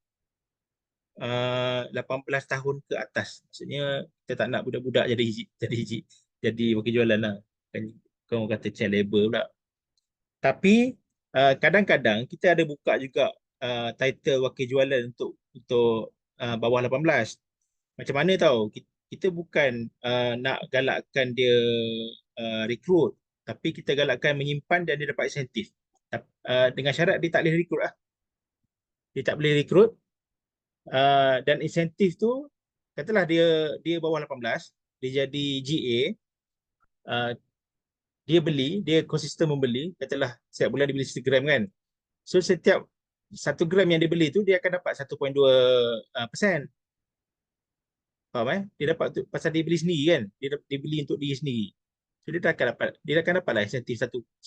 18 tahun ke atas. Maksudnya kita tak nak budak-budak jadi wakil jualan lah. Kau kata child labor pula. Tapi kadang-kadang kita ada buka juga title wakil jualan untuk bawah 18. Macam mana tahu? Kita bukan nak galakkan dia rekrut, tapi kita galakkan menyimpan dan dia dapat insentif. Dengan syarat dia tak boleh rekrut lah. Dia tak boleh rekrut dan insentif tu katalah dia dia bawah 18, dia jadi GA, uh, dia konsisten membeli, katalah setiap bulan dia beli 1 gram kan. So setiap 1 gram yang dia beli tu dia akan dapat 1.2%. Faham Dia dapat tu pasal dia beli sendiri kan. Dia beli untuk diri sendiri. So dia akan dapatlah insentif 1.2%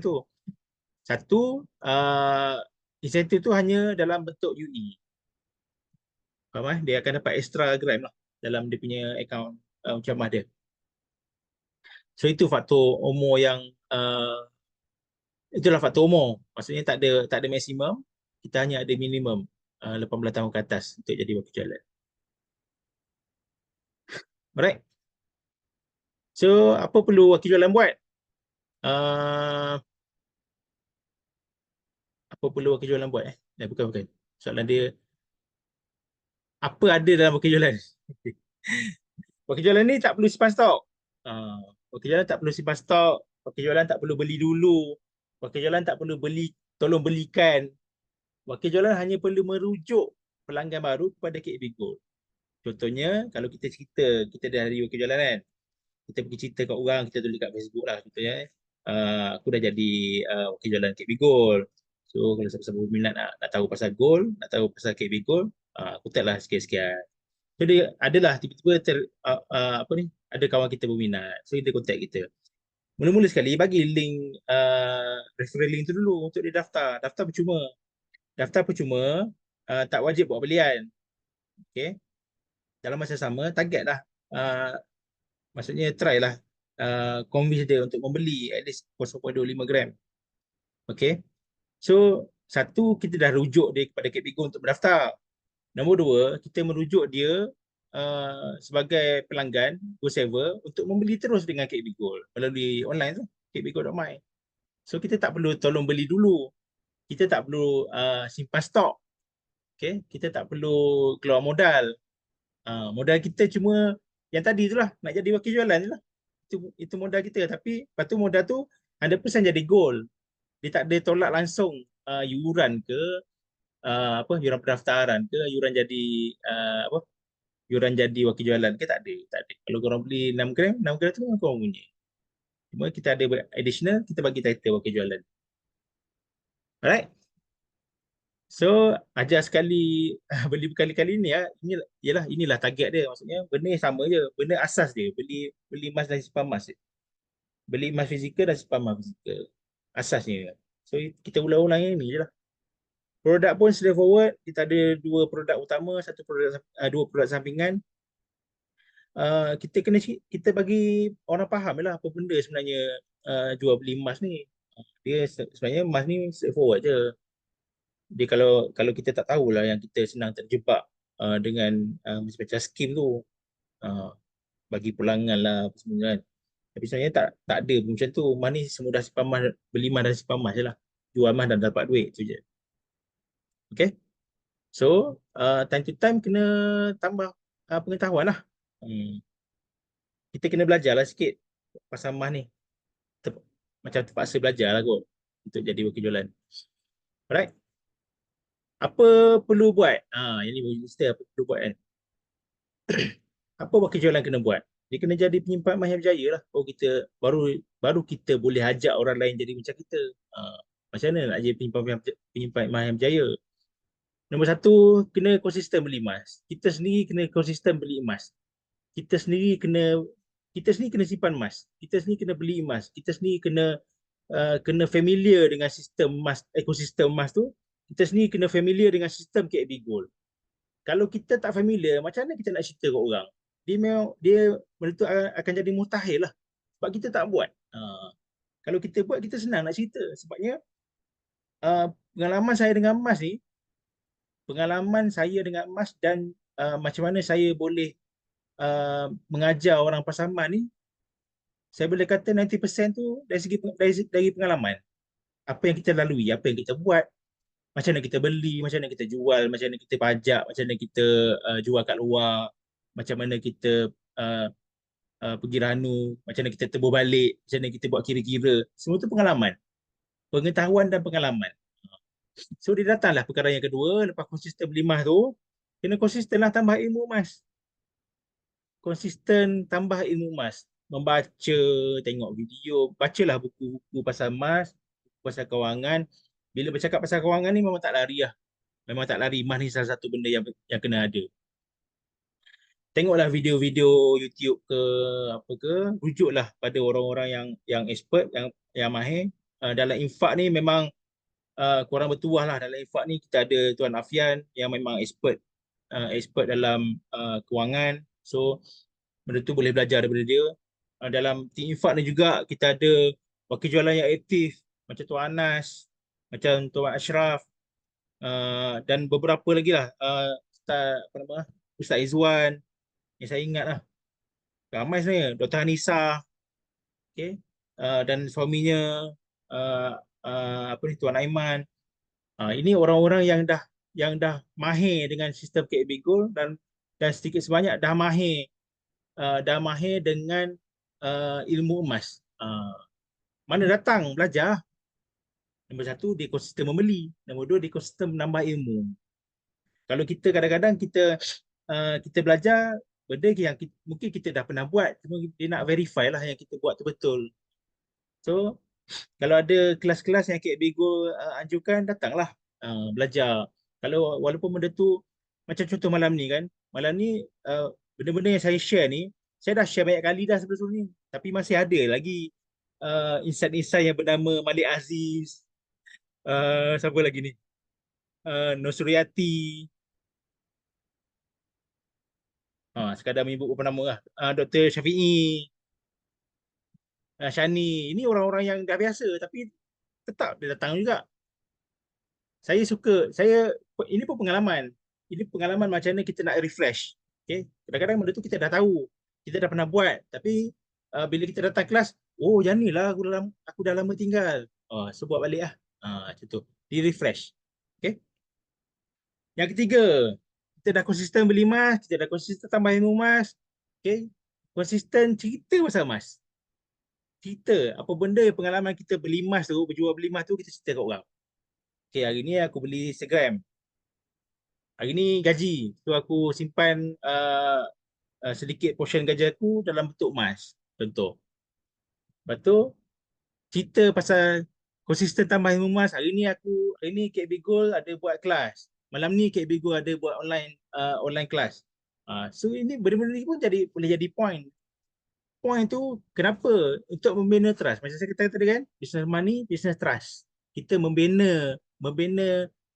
tu. Satu insentif tu hanya dalam bentuk UE. Faham Dia akan dapat extra gram lah dalam dia punya akaun macam dia. So itu faktor umur yang itulah faktor umur. Maksudnya tak ada maksimum, kita hanya ada minimum 18 tahun ke atas untuk jadi wakil jalan. Alright. So apa perlu wakil jualan buat? Apa perlu wakil jualan buat bukan. Soalan dia apa ada dalam wakil jualan? Wakil jualan ni tak perlu simpan stok. Wakil jualan tak perlu simpan stok. Wakil jualan tak perlu beli dulu. Wakil jualan tak perlu tolong belikan. Wakil jualan hanya perlu merujuk pelanggan baru kepada KB Gold. Contohnya, kalau kita cerita, kita dari wakil jualan kan, kita pergi cerita kat orang, kita tulis kat Facebook lah contohnya. Aku dah jadi wakil jualan KB Gold. So, kalau siapa-siapa berminat nak tahu pasal Gold, nak tahu pasal KB Gold, aku tag lah sekian-sekian. So, dia adalah tiba-tiba ada kawan kita berminat. So, dia contact kita. Mula-mula sekali, bagi link, referral link tu dulu untuk dia daftar. Daftar percuma. Tak wajib buat belian. Okay. Dalam masa sama, target lah. Maksudnya try lah convince dia untuk membeli at least 0.25 gram. Okay. So, satu, kita dah rujuk dia kepada KB Go untuk berdaftar. Nombor dua, kita merujuk dia sebagai pelanggan GoSaver untuk membeli terus dengan KB Gold melalui online tu, kbgold.my. So, kita tak perlu tolong beli dulu. Kita tak perlu simpan stok. Okay. Kita tak perlu keluar modal. Modal kita cuma yang tadi itulah, nak jadi wakil jualan je lah. Itu modal kita. Tapi lepas tu modal tu 100% jadi gold. Dia tak ada tolak langsung yuran ke yuran pendaftaran ke yuran jadi wakil jualan ke, tak ada. Kalau korang beli 6 gram tu memang korang punya. Cuma kita ada additional, kita bagi title wakil jualan. Alright. So, ajar sekali beli berkali-kali ni inilah target dia. Maksudnya benda yang sama je, benda asas dia, beli emas dan simpan emas. Beli emas fizikal dan simpan emas fizikal. Asasnya. So, kita ulang-ulang yang ni je lah. Produk pun straightforward. Kita ada dua produk utama, dua produk sampingan. Kita bagi orang faham lah apa benda sebenarnya jual beli emas ni. Dia sebenarnya emas ni straightforward je. Dia kalau kita tak tahulah yang kita senang terjebak dengan macam-macam skim tu. Bagi pulangan lah apa semua kan. Tapi sebenarnya tak ada pun macam tu. Emas ni semudah simpan emas, beli emas dan simpan emas je lah. Jual emas dan dapat duit tu je. Okay. So, time to time kena tambah pengetahuan lah. Kita kena belajar lah sikit pasal emas ni. Macam terpaksa belajar lah kot untuk jadi wakil jualan. Alright. Apa perlu buat? Yang ni mesti apa perlu buat kan? Apa wakil jualan kena buat? Dia kena jadi penyimpan emas yang berjaya lah. Baru kita boleh ajak orang lain jadi macam kita. Macam mana nak jadi penyimpan emas yang berjaya? Nombor satu, kena konsisten beli emas. Kita sendiri kena konsisten beli emas. Kita sendiri kena simpan emas. Kita sendiri kena beli emas. Kita sendiri kena familiar dengan sistem emas, ekosistem emas tu. Kita sendiri kena familiar dengan sistem KB Gold. Kalau kita tak familiar, macam mana kita nak cerita ke orang? Dia benda tu akan jadi mustahil lah. Sebab kita tak buat. Kalau kita buat, kita senang nak cerita. Sebabnya pengalaman saya dengan emas ni, dan macam mana saya boleh mengajar orang pasal emas ni, saya boleh kata 90% tu dari pengalaman. Apa yang kita lalui, apa yang kita buat, macam mana kita beli, macam mana kita jual, macam mana kita pajak, macam mana kita jual kat luar, macam mana kita uh, pergi ranu, macam mana kita tebus balik, macam mana kita buat kira-kira. Semua tu pengalaman, pengetahuan dan pengalaman. So dia datanglah perkara yang kedua, lepas konsisten berlimah tu, kena konsistenlah tambah ilmu mas. Konsisten tambah ilmu mas. Membaca, tengok video, bacalah buku-buku pasal mas, pasal kewangan. Bila bercakap pasal kewangan ni memang tak lari lah. Memang tak lari. Mas ni salah satu benda yang kena ada. Tengoklah video-video YouTube ke apa ke, rujuklah pada orang-orang yang expert, yang mahir. Dalam infak ni memang korang bertuah lah. Dalam infak ni kita ada Tuan Afian yang memang expert dalam kewangan. So benda tu boleh belajar daripada dia. Dalam team infak ni juga kita ada wakil jualan yang aktif macam Tuan Anas, macam Tuan Ashraf, dan beberapa lagi lah, Ustaz, apa nama, Ustaz Izwan yang saya ingat lah. Ramai sebenarnya. Dr. Hanisa, okay? Dan suaminya, uh, apa ni, Tuan Aiman. Ini orang-orang yang dah mahir dengan sistem KB Gold, dan sedikit sebanyak dah mahir dengan ilmu emas. Mana datang belajar? Nombor satu, dia konsisten membeli. Nombor dua, dia konsisten menambah ilmu. Kalau kita kadang-kadang kita belajar benda yang mungkin kita dah pernah buat, cuma dia nak verify lah yang kita buat tu betul. So kalau ada kelas-kelas yang Kak Bego anjurkan, datanglah belajar. Kalau walaupun benda tu macam contoh malam ni kan, malam ni benda-benda yang saya share ni, saya dah share banyak kali dah sebelum ni, tapi masih ada lagi insight-insight yang bernama Malik Aziz, siapa lagi ni, Nosriati, sekadar menyebut beberapa nama lah, Dr. Syafi'i, Shani. Ini orang-orang yang dah biasa tapi tetap dia datang juga. Ini pun pengalaman. Ini pengalaman macam mana kita nak refresh. Okay? Kadang-kadang benda tu kita dah tahu. Kita dah pernah buat. Tapi bila kita datang kelas, oh yang ni lah aku dah lama tinggal. So buat balik lah. Macam tu. Di refresh. Okay? Yang ketiga, kita dah konsisten beli emas, kita dah konsisten tambah ilmu emas. Okay? Konsisten cerita pasal emas. Cerita apa benda pengalaman kita beli emas tu, berjual beli emas tu, kita cerita kat orang. Okay, hari ni aku beli segram. Hari ni gaji. So aku simpan sedikit portion gaji aku dalam bentuk emas. Contoh. Lepas tu, cerita pasal konsisten tambah ilmu emas. Hari ni KB Gold ada buat kelas. Malam ni KB Gold ada buat online kelas. So ini benda-benda ni pun boleh jadi point. Point tu kenapa? Untuk membina trust. Macam saya kata tadi kan, business money, business trust. Kita membina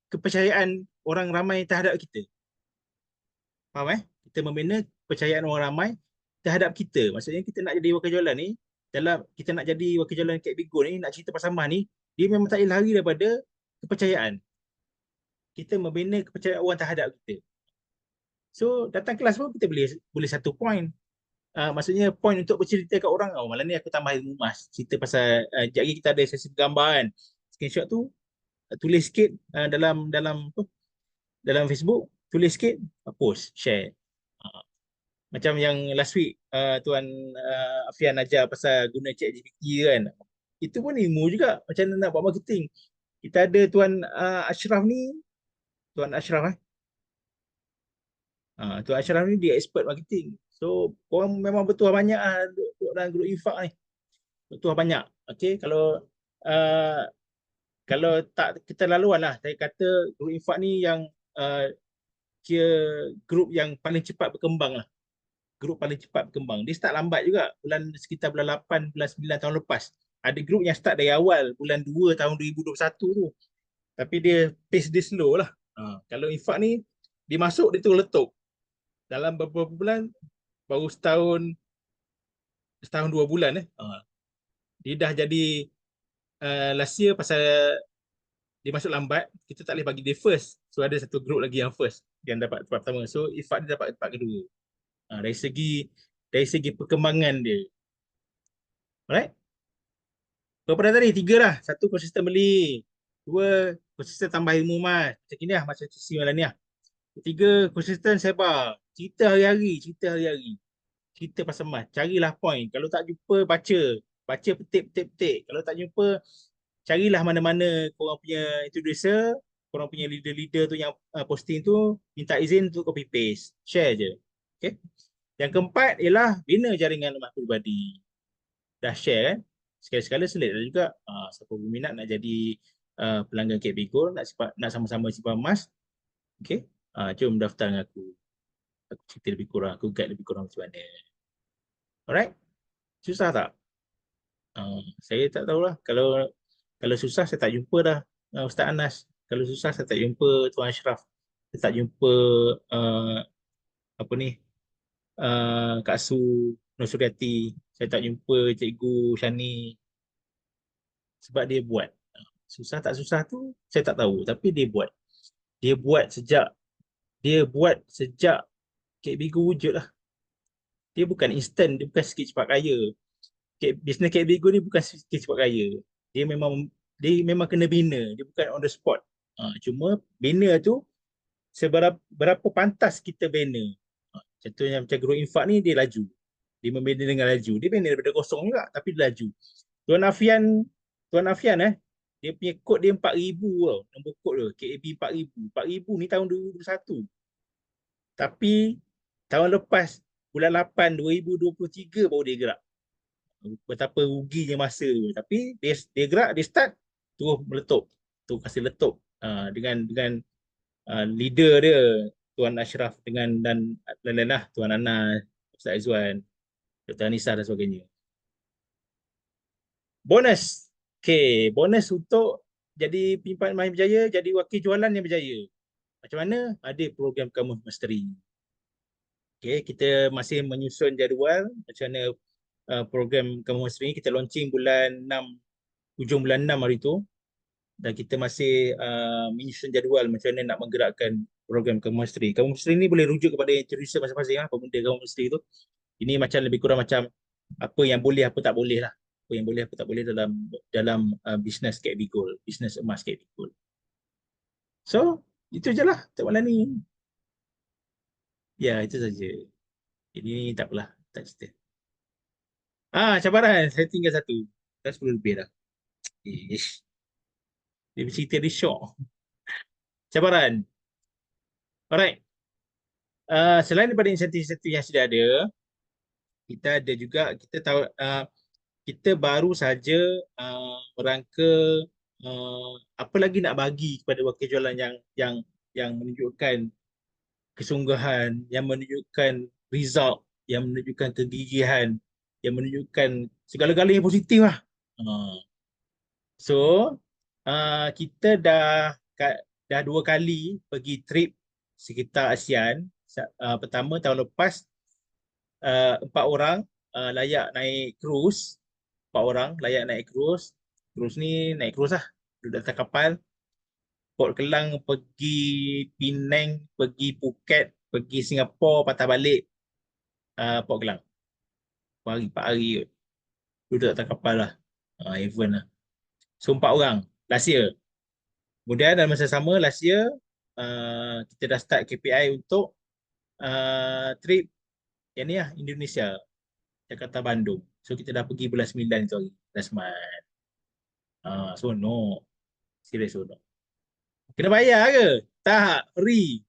kepercayaan orang ramai terhadap kita. Faham Kita membina kepercayaan orang ramai terhadap kita. Maksudnya kita nak jadi wakil jualan ni, kita nak jadi wakil jualan Kek Bigo ni, nak cerita pasal emas ni, dia memang tak boleh lari daripada kepercayaan. Kita membina kepercayaan orang terhadap kita. So datang kelas pun kita boleh satu point. Maksudnya point untuk bercerita kat orang, malam ni aku tambah ilmu emas. Cerita pasal, sekejap lagi kita ada sesi gambar kan. Screenshot tu, tulis sikit dalam Facebook, tulis sikit, post, share. Macam yang last week Tuan Afian ajar pasal guna ChatGPT kan. Itu pun ilmu juga macam mana nak buat marketing. Kita ada Tuan Ashraf ni, Tuan Ashraf Tuan Ashraf ni dia expert marketing. So orang memang bertuah banyak dalam grup infak ni. Bertuah banyak. Okay, uh, kalau tak keterlaluan lah, saya kata grup infak ni yang kira grup yang paling cepat berkembang lah. Grup paling cepat berkembang. Dia start lambat juga. Sekitar bulan 8, bulan 9 tahun lepas. Ada grup yang start dari awal, bulan 2 tahun 2021 tu. Tapi pace dia slow lah. Kalau infak ni, dia masuk, dia tu letup. Dalam beberapa bulan, baru setahun 2 bulan. Dia dah jadi last year pasal dia masuk lambat, kita tak boleh bagi dia first. So ada satu grup lagi yang first, yang dapat tempat pertama. So infak dia dapat tempat kedua. Dari segi perkembangan dia. Alright? Berapa dah tadi? 3 lah. 1, konsisten beli. 2, konsisten tambah ilmu mas. Macam ni lah, macam sisi malam ni lah. Ketiga, konsisten sebar. Cerita hari-hari, cerita hari-hari. Cerita pasal mas. Carilah point. Kalau tak jumpa, baca. Baca petik, petik, petik. Kalau tak jumpa, carilah mana-mana korang punya introducer, korang punya leader-leader tu yang posting tu, minta izin untuk copy paste. Share je. Okay. Yang keempat ialah bina jaringan emas peribadi. Dah share kan? Sekali-sekala selit juga. Siapa berminat nak jadi pelanggan Kek Bigo, nak sama-sama simpan emas, okay? Jom daftar dengan aku. Aku cerita lebih kurang, aku guide lebih kurang macam mana. Alright? Susah tak? Saya tak tahulah. Kalau susah saya tak jumpa dah Ustaz Anas. Kalau susah saya tak jumpa Tuan Ashraf. Saya tak jumpa uh, apa ni Kak Su Nusriati. Saya tak jumpa Cikgu Shani sebab dia buat. Susah tak susah tu saya tak tahu tapi dia buat. Dia buat sejak Kek Bigo wujud lah. Dia bukan instant, dia bukan sikit cepat kaya. Bisnes Kek Bigo ni bukan sikit cepat kaya. Dia memang dia memang kena bina, dia bukan on the spot. Cuma bina tu berapa pantas kita bina. Contohnya macam Guru Infak ni dia laju. Dia membina dengan laju. Dia bina daripada kosong juga tapi dia laju. Tuan Afian, Tuan Afian dia punya kod dia 4,000 tau. Nombor kod dia KAB 4,000. 4,000 ni tahun 2021. Tapi tahun lepas bulan 8 2023 baru dia gerak. Betapa ruginya masa tu. Tapi dia gerak, dia start terus meletup. Tu kasih letup dengan leader dia Tuan Ashraf dan lain-lain lah Tuan Anas, Ustaz Izzuan, Dr. Anissa dan sebagainya. Bonus. Okay, bonus untuk jadi penyimpan emas yang berjaya, jadi wakil jualan yang berjaya. Macam mana? Ada program Kamus Mastery. Okay, kita masih menyusun jadual macam mana program Kamus Mastery ni. Kita launching bulan 6, hujung bulan 6 hari tu. Dan kita masih menyusun jadual macam mana nak menggerakkan program Kamus Mastery. Kamus Mastery ni boleh rujuk kepada introducer masing-masing lah, pemuda Kamus Mastery tu. Ini macam lebih kurang macam apa yang boleh, apa tak boleh lah. Apa yang boleh, apa tak boleh dalam bisnes Kek Bigol, bisnes emas Kek Bigol. So, itu je lah untuk malam ni. Ya, itu saja. Ini tak apalah, tak cerita. Cabaran. Saya tinggal satu. Dah 10 lebih dah. Ish. Dia bercerita dia syok. Cabaran. Alright. Selain daripada insentif-insentif yang sudah ada, kita ada juga, kita tahu, kita baru saja merangka apa lagi nak bagi kepada wakil jualan yang menunjukkan kesungguhan, yang menunjukkan result, yang menunjukkan kegigihan, yang menunjukkan segala-galanya yang positif lah. So, kita dah 2 kali pergi trip sekitar ASEAN. Pertama tahun lepas 4 orang layak naik cruise. 4 orang layak naik cruise. Cruise ni naik cruise lah. Duduk atas kapal. Port Kelang pergi Penang, pergi Phuket, pergi Singapura, patah balik Port Kelang. 4 hari kot. Duduk atas kapal lah. Event lah. So 4 orang last year. Kemudian dalam masa sama last year kita dah start KPI untuk trip yang ni lah, Indonesia, Jakarta Bandung. So kita dah pergi bulan 9 tu hari, last month. So no. Serius so no. Kena bayar ke? Tak, free.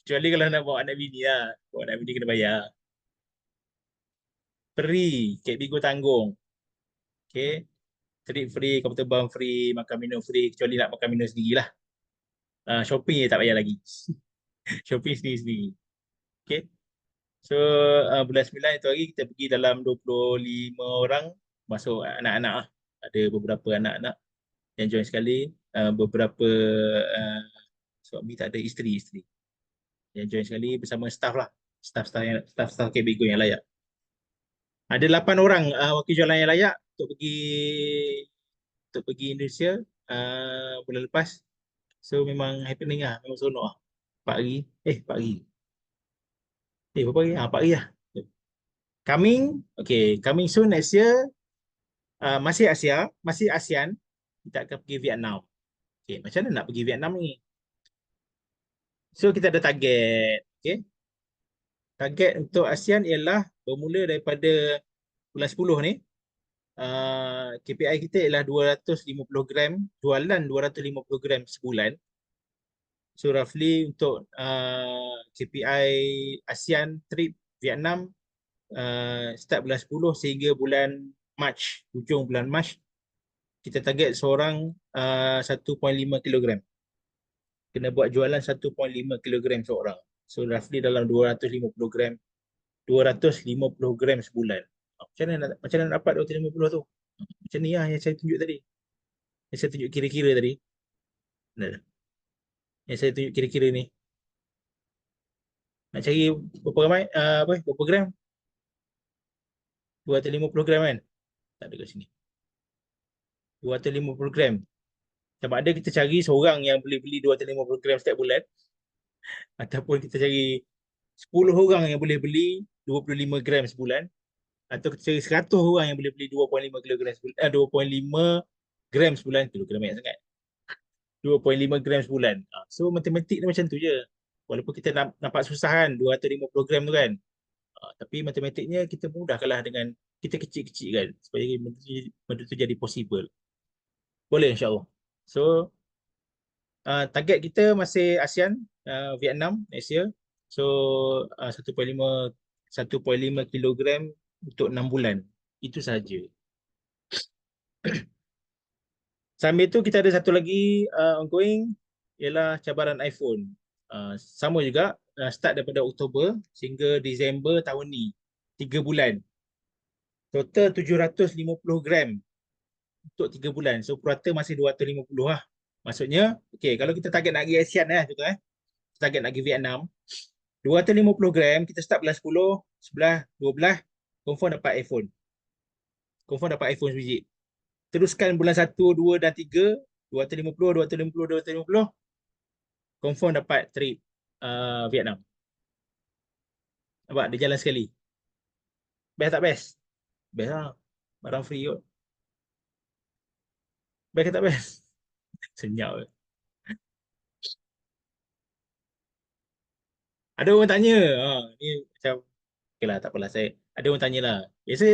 Kecuali kalau nak bawa anak bini lah. Bawa anak bini kena bayar. Free. Kek Bigo tanggung. Okay. Trip free, kau terbang free, makan minum free. Kecuali nak makan minum sendirilah. Shopping je tak bayar lagi. Shopping sendiri-sendiri. Okay. So bulan 9 itu hari kita pergi dalam 25 orang. Masuk anak-anak lah. Ada beberapa anak-anak yang join sekali. Beberapa suami tak ada, isteri yang join sekali bersama staff lah. Staff Kek Bigo yang layak. Ada 8 orang wakil jualan yang layak untuk pergi Indonesia bulan lepas. So memang happening lah, memang seronok lah. 4 hari. 4 hari. Berapa hari? 4 hari lah. Coming soon next year. Masih ASEAN. kita akan pergi Vietnam. Okay, macam mana nak pergi Vietnam ni? So kita ada target. Okay. Target untuk ASEAN ialah bermula daripada bulan 10 ni. KPI kita ialah 250 gram, jualan 250 gram sebulan. So roughly untuk KPI ASEAN trip Vietnam start bulan 10 sehingga bulan Mac, hujung bulan Mac, kita target seorang 1.5 kilogram. Kena buat jualan 1.5 kilogram seorang. So roughly dalam 250 gram, 250 gram sebulan. Macam mana nak dapat 250 tu? Macam ni lah yang saya tunjuk tadi. Yang saya tunjuk kira-kira tadi. Nah, yang saya tunjuk kira-kira ni. Nak cari berapa ramai? Berapa gram? 250 gram kan? Tak ada kat sini. 250 gram. Sama ada kita cari seorang yang boleh beli 250 gram setiap bulan, ataupun kita cari 10 orang yang boleh beli 25 gram sebulan, atau kita cari 100 orang yang boleh beli 2.5 kilogram sebulan, 2.5 gram sebulan. Kilogram banyak sangat. 2.5 gram sebulan. So matematik ni macam tu je. Walaupun kita nampak susah kan 250 gram tu kan. Tapi matematiknya kita mudah kalah dengan kita kecil-kecil kan, supaya benda tu jadi possible. Boleh insyaAllah. So target kita masih ASEAN, Vietnam next year. So 1.5 kilogram untuk 6 bulan. Itu sahaja. Sambil tu kita ada satu lagi ongoing, ialah cabaran iPhone. Sama juga, start daripada Oktober sehingga Disember tahun ni. 3 bulan. Total 750 gram untuk 3 bulan. So purata masih 250 lah. Maksudnya, okay, kalau kita target nak pergi ASEAN contoh kita target nak pergi Vietnam, 250 gram, kita start bulan 10, 11, 12, confirm dapat iPhone. Confirm dapat iPhone sebiji. Teruskan bulan 1, 2 dan 3, 250, 250, 250, confirm dapat trip Vietnam. Nampak? Dia jalan sekali. Best tak best? Best lah. Barang free kot. Best ke tak best? Senyap. Ada orang tanya, ni macam, okay lah, tak apalah. Ada orang tanya lah.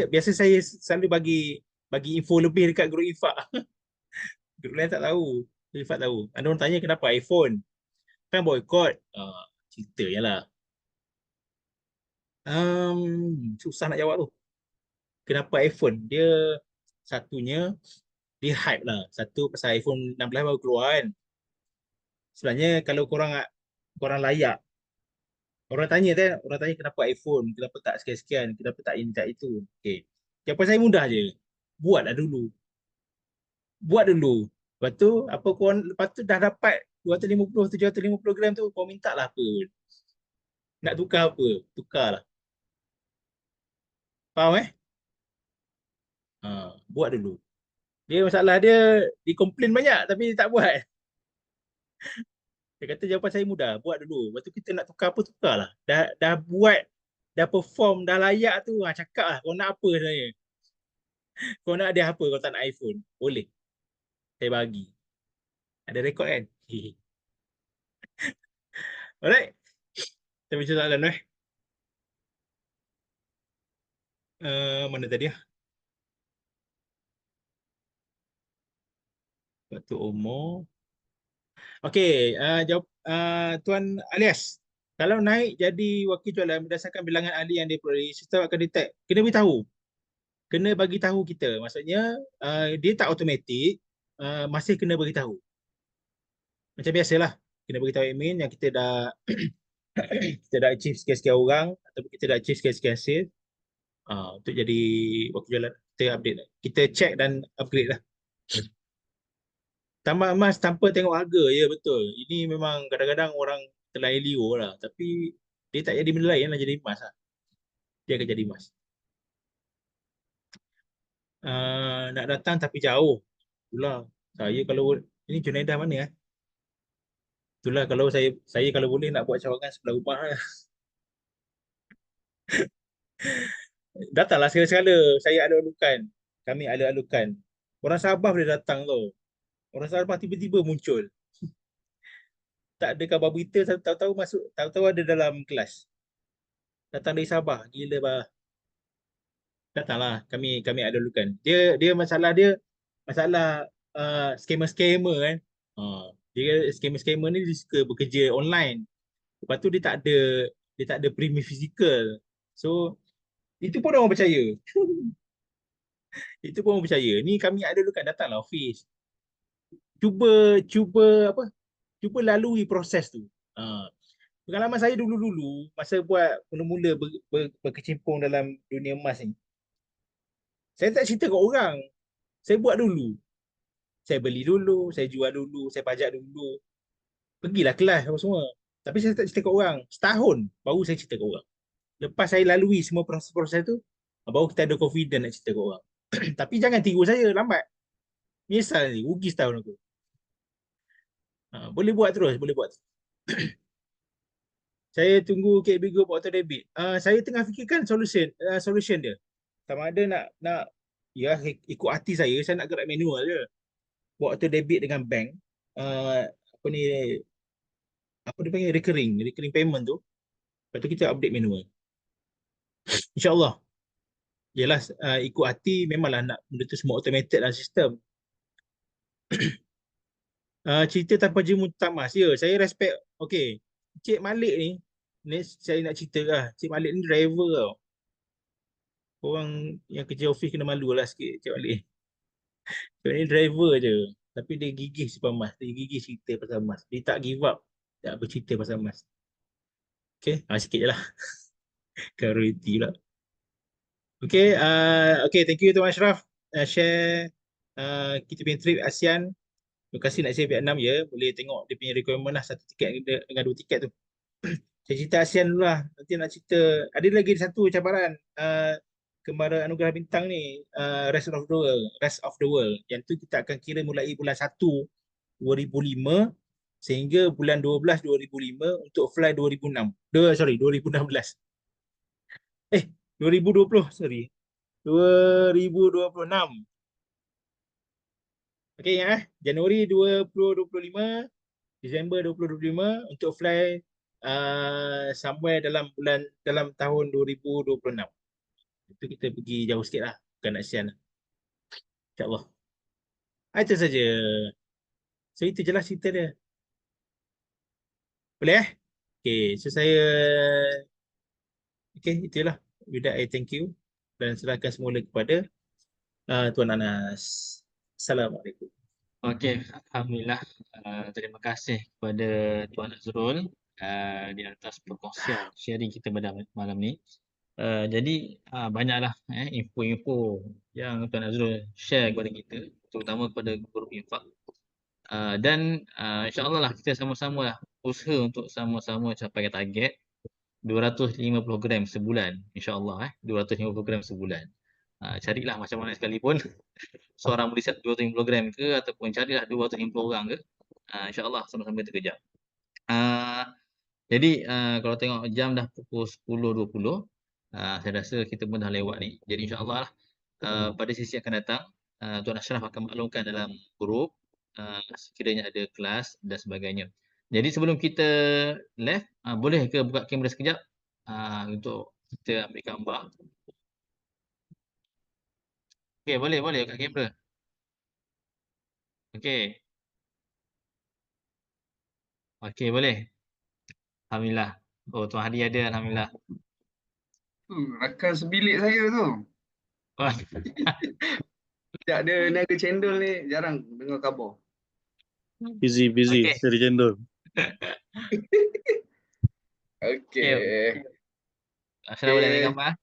Biasa saya selalu bagi info lebih dekat grup infak. Grup lain tak tahu. Grup infak tahu. Ada orang tanya kenapa iPhone? Kan boycott. Cerita je lah. Susah nak jawab tu. Kenapa iPhone? Dia satunya, dia hype lah. Satu pasal iPhone 16 baru keluar kan. Sebenarnya kalau korang layak, orang tanya kenapa iPhone, kenapa tak sekian-sekian, kenapa tak ini tak itu. Okay. Jawapan saya mudah je. Buatlah dulu. Buat dulu. Lepas tu, lepas tu dah dapat 250, 750 gram tu, kau minta lah apa. Nak tukar apa? Tukarlah. Faham buat dulu. Dia masalah dia dikomplain banyak tapi dia tak buat. Dia kata jawapan saya mudah, buat dulu. Lepas tu kita nak tukar apa, tukarlah. Dah buat, dah perform, dah layak tu, cakap lah kau nak apa sebenarnya. Kau nak dia apa, kau tak nak iPhone. Boleh. Saya bagi. Ada rekod kan? Alright. Kita bincang soalan mana tadi ya? Waktu umur. Okey, jawab Tuan Alias. Kalau naik jadi wakil jualan berdasarkan bilangan ahli yang diperoleh, sistem akan detect. Kena beritahu. Kena bagi tahu kita. Maksudnya dia tak automatik, masih kena beritahu. Macam biasalah, kena beritahu admin yang kita dah kita dah achieve sekian-sekian orang ataupun kita dah achieve sekian-sekian sale. Untuk jadi wakil jualan, kita update. Kita check dan upgrade lah. Tambah emas tanpa tengok harga. Ya, betul. Ini memang kadang-kadang orang terlalu liur lah. Tapi dia tak jadi benda lain lah, jadi emas lah. Dia akan jadi emas. Nak datang tapi jauh. Itulah. Saya kalau ini Junaidah mana ya? Itulah kalau saya kalau boleh nak buat cawangan sebelah rumah lah. Datanglah sekala-sekala. Saya ada alukan. Kami ada alukan. Orang Sabah boleh datang tu. Orang Sabah tiba-tiba muncul. Tak ada khabar berita, tahu-tahu masuk, tahu-tahu ada dalam kelas. Datang dari Sabah. Gila bah. Datanglah, kami ada dulukan. Dia masalah scammer-scammer kan. Dia scammer-scammer ni dia suka bekerja online. Lepas tu dia tak ada premi fizikal. So itu pun orang percaya. Itu pun orang percaya. Ni kami ada dulukan, datanglah office. Cuba cuba apa? Cuba lalui proses tu. Ha. Pengalaman saya dulu-dulu masa buat mula-mula berkecimpung dalam dunia emas ni. Saya tak cerita kat orang. Saya buat dulu. Saya beli dulu, saya jual dulu, saya pajak dulu. Pergilah kelas apa semua. Tapi saya tak cerita kat orang. Setahun baru saya cerita kat orang. Lepas saya lalui semua proses-proses tu, baru kita ada confident nak cerita kat orang. Tapi jangan tiru saya, lambat. Menyesal ni, rugi setahun aku. Boleh buat terus, boleh buat. Saya tunggu KB Group auto debit. Saya tengah fikirkan solution dia. Sama ada nak ya ikut hati saya nak gerak manual je. Buat auto debit dengan bank. Apa ni, apa dia panggil, recurring payment tu. Lepas tu kita update manual. InsyaAllah. Yelah, ikut hati memanglah nak benda tu semua automated dalam sistem. Cerita tanpa jemu tamas. Ya, saya respect. Okay. Cik Malik ni saya nak cerita lah. Cik Malik ni driver tau. Orang yang kerja office kena malu lah sikit Cik Malik. Cik ni driver je. Tapi dia gigih simpan emas. Dia gigih cerita pasal emas. Dia tak give up. Tak bercerita pasal emas. Okay, sikit je lah. Karunti pula. Okay, thank you Tuan Ashraf. Share kita punya trip ASEAN. Terima kasih nak share Vietnam ya. Boleh tengok dia punya requirement lah. Satu tiket dengan dua tiket tu. Saya cerita ASEAN dulu lah. Nanti nak cerita. Ada lagi satu cabaran. Kembara Anugerah Bintang ni. Rest of the World. Yang tu kita akan kira mulai bulan 1 2005 sehingga bulan 12 2005 untuk fly 2006. 2016. 2020 sorry. 2026. Okey ya, Januari 2025, Disember 2025 untuk fly somewhere dalam tahun 2026. Itu kita pergi jauh sikit lah, bukan ASEAN lah. InsyaAllah. Itu saja. So itu je lah cerita dia. Boleh Okay, so saya itulah. With that, I thank you dan serahkan semula kepada Tuan Anas. Assalamualaikum. Okey, alhamdulillah. Terima kasih kepada Tuan Azrul di atas perkongsian sharing kita pada malam ni. Jadi banyaklah info-info yang Tuan Azrul share kepada kita, terutama kepada grup infak. Dan insya-Allah lah kita sama-sama lah usaha untuk sama-sama capai target 250 gram sebulan, insya-Allah 250 gram sebulan. Carilah macam mana sekalipun seorang boleh siap 250 gram ke, ataupun carilah 250 orang ke. InsyaAllah sama-sama kita kejar. Jadi kalau tengok jam dah pukul 10.20, saya rasa kita pun dah lewat ni. Jadi insyaAllah pada sesi akan datang, Tuan Ashraf akan maklumkan dalam grup sekiranya ada kelas dan sebagainya. Jadi sebelum kita left, boleh ke buka kamera sekejap untuk kita ambil gambar. Okey, boleh buka kamera. Okey. Okey, boleh. Alhamdulillah. Oh, Tuan Hadi ada, alhamdulillah. Rakan sebilik saya tu. Wah, Tak ada niaga cendol ni, jarang dengar khabar. Busy Okey. cari cendol. Okey. Ashraf boleh ambil gambar?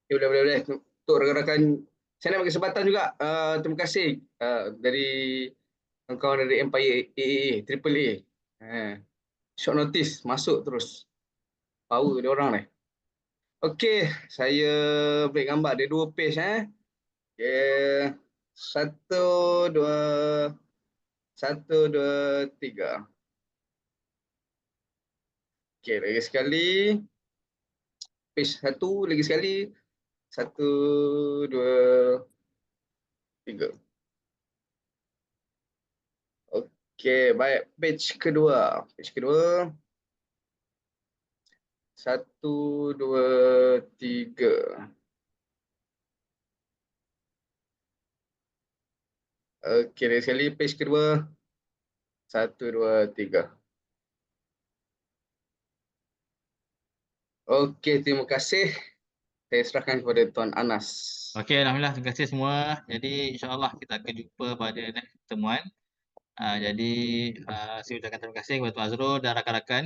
Boleh. Untuk rakan-rakan, saya nak bagi kesempatan juga. Terima kasih dari kawan dari Empire AAA. Short notice, masuk terus. Power dia orang ni. Okey, saya beri gambar. Ada 2 page. Okey. 1, 2, 3. Okey, lagi sekali. Page 1 lagi sekali. 1, 2, 3. Okey, baik. Page kedua. Page kedua. 1, 2, 3. Okey, lagi sekali. Page kedua. 1, 2, 3. Okey, terima kasih. Saya serahkan kepada Tuan Anas. Okey, alhamdulillah, terima kasih semua. Jadi insya-Allah kita akan jumpa pada next pertemuan. Jadi saya ucapkan terima kasih kepada Tuan Azrul dan rakan-rakan.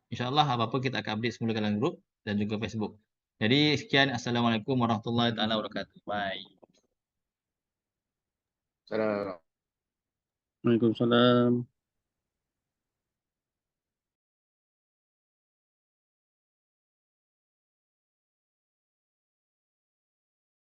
InsyaAllah apa-apa kita akan update semula dalam grup dan juga Facebook. Jadi sekian. Assalamualaikum warahmatullahi taala wabarakatuh. Bye. Salam. Waalaikumsalam.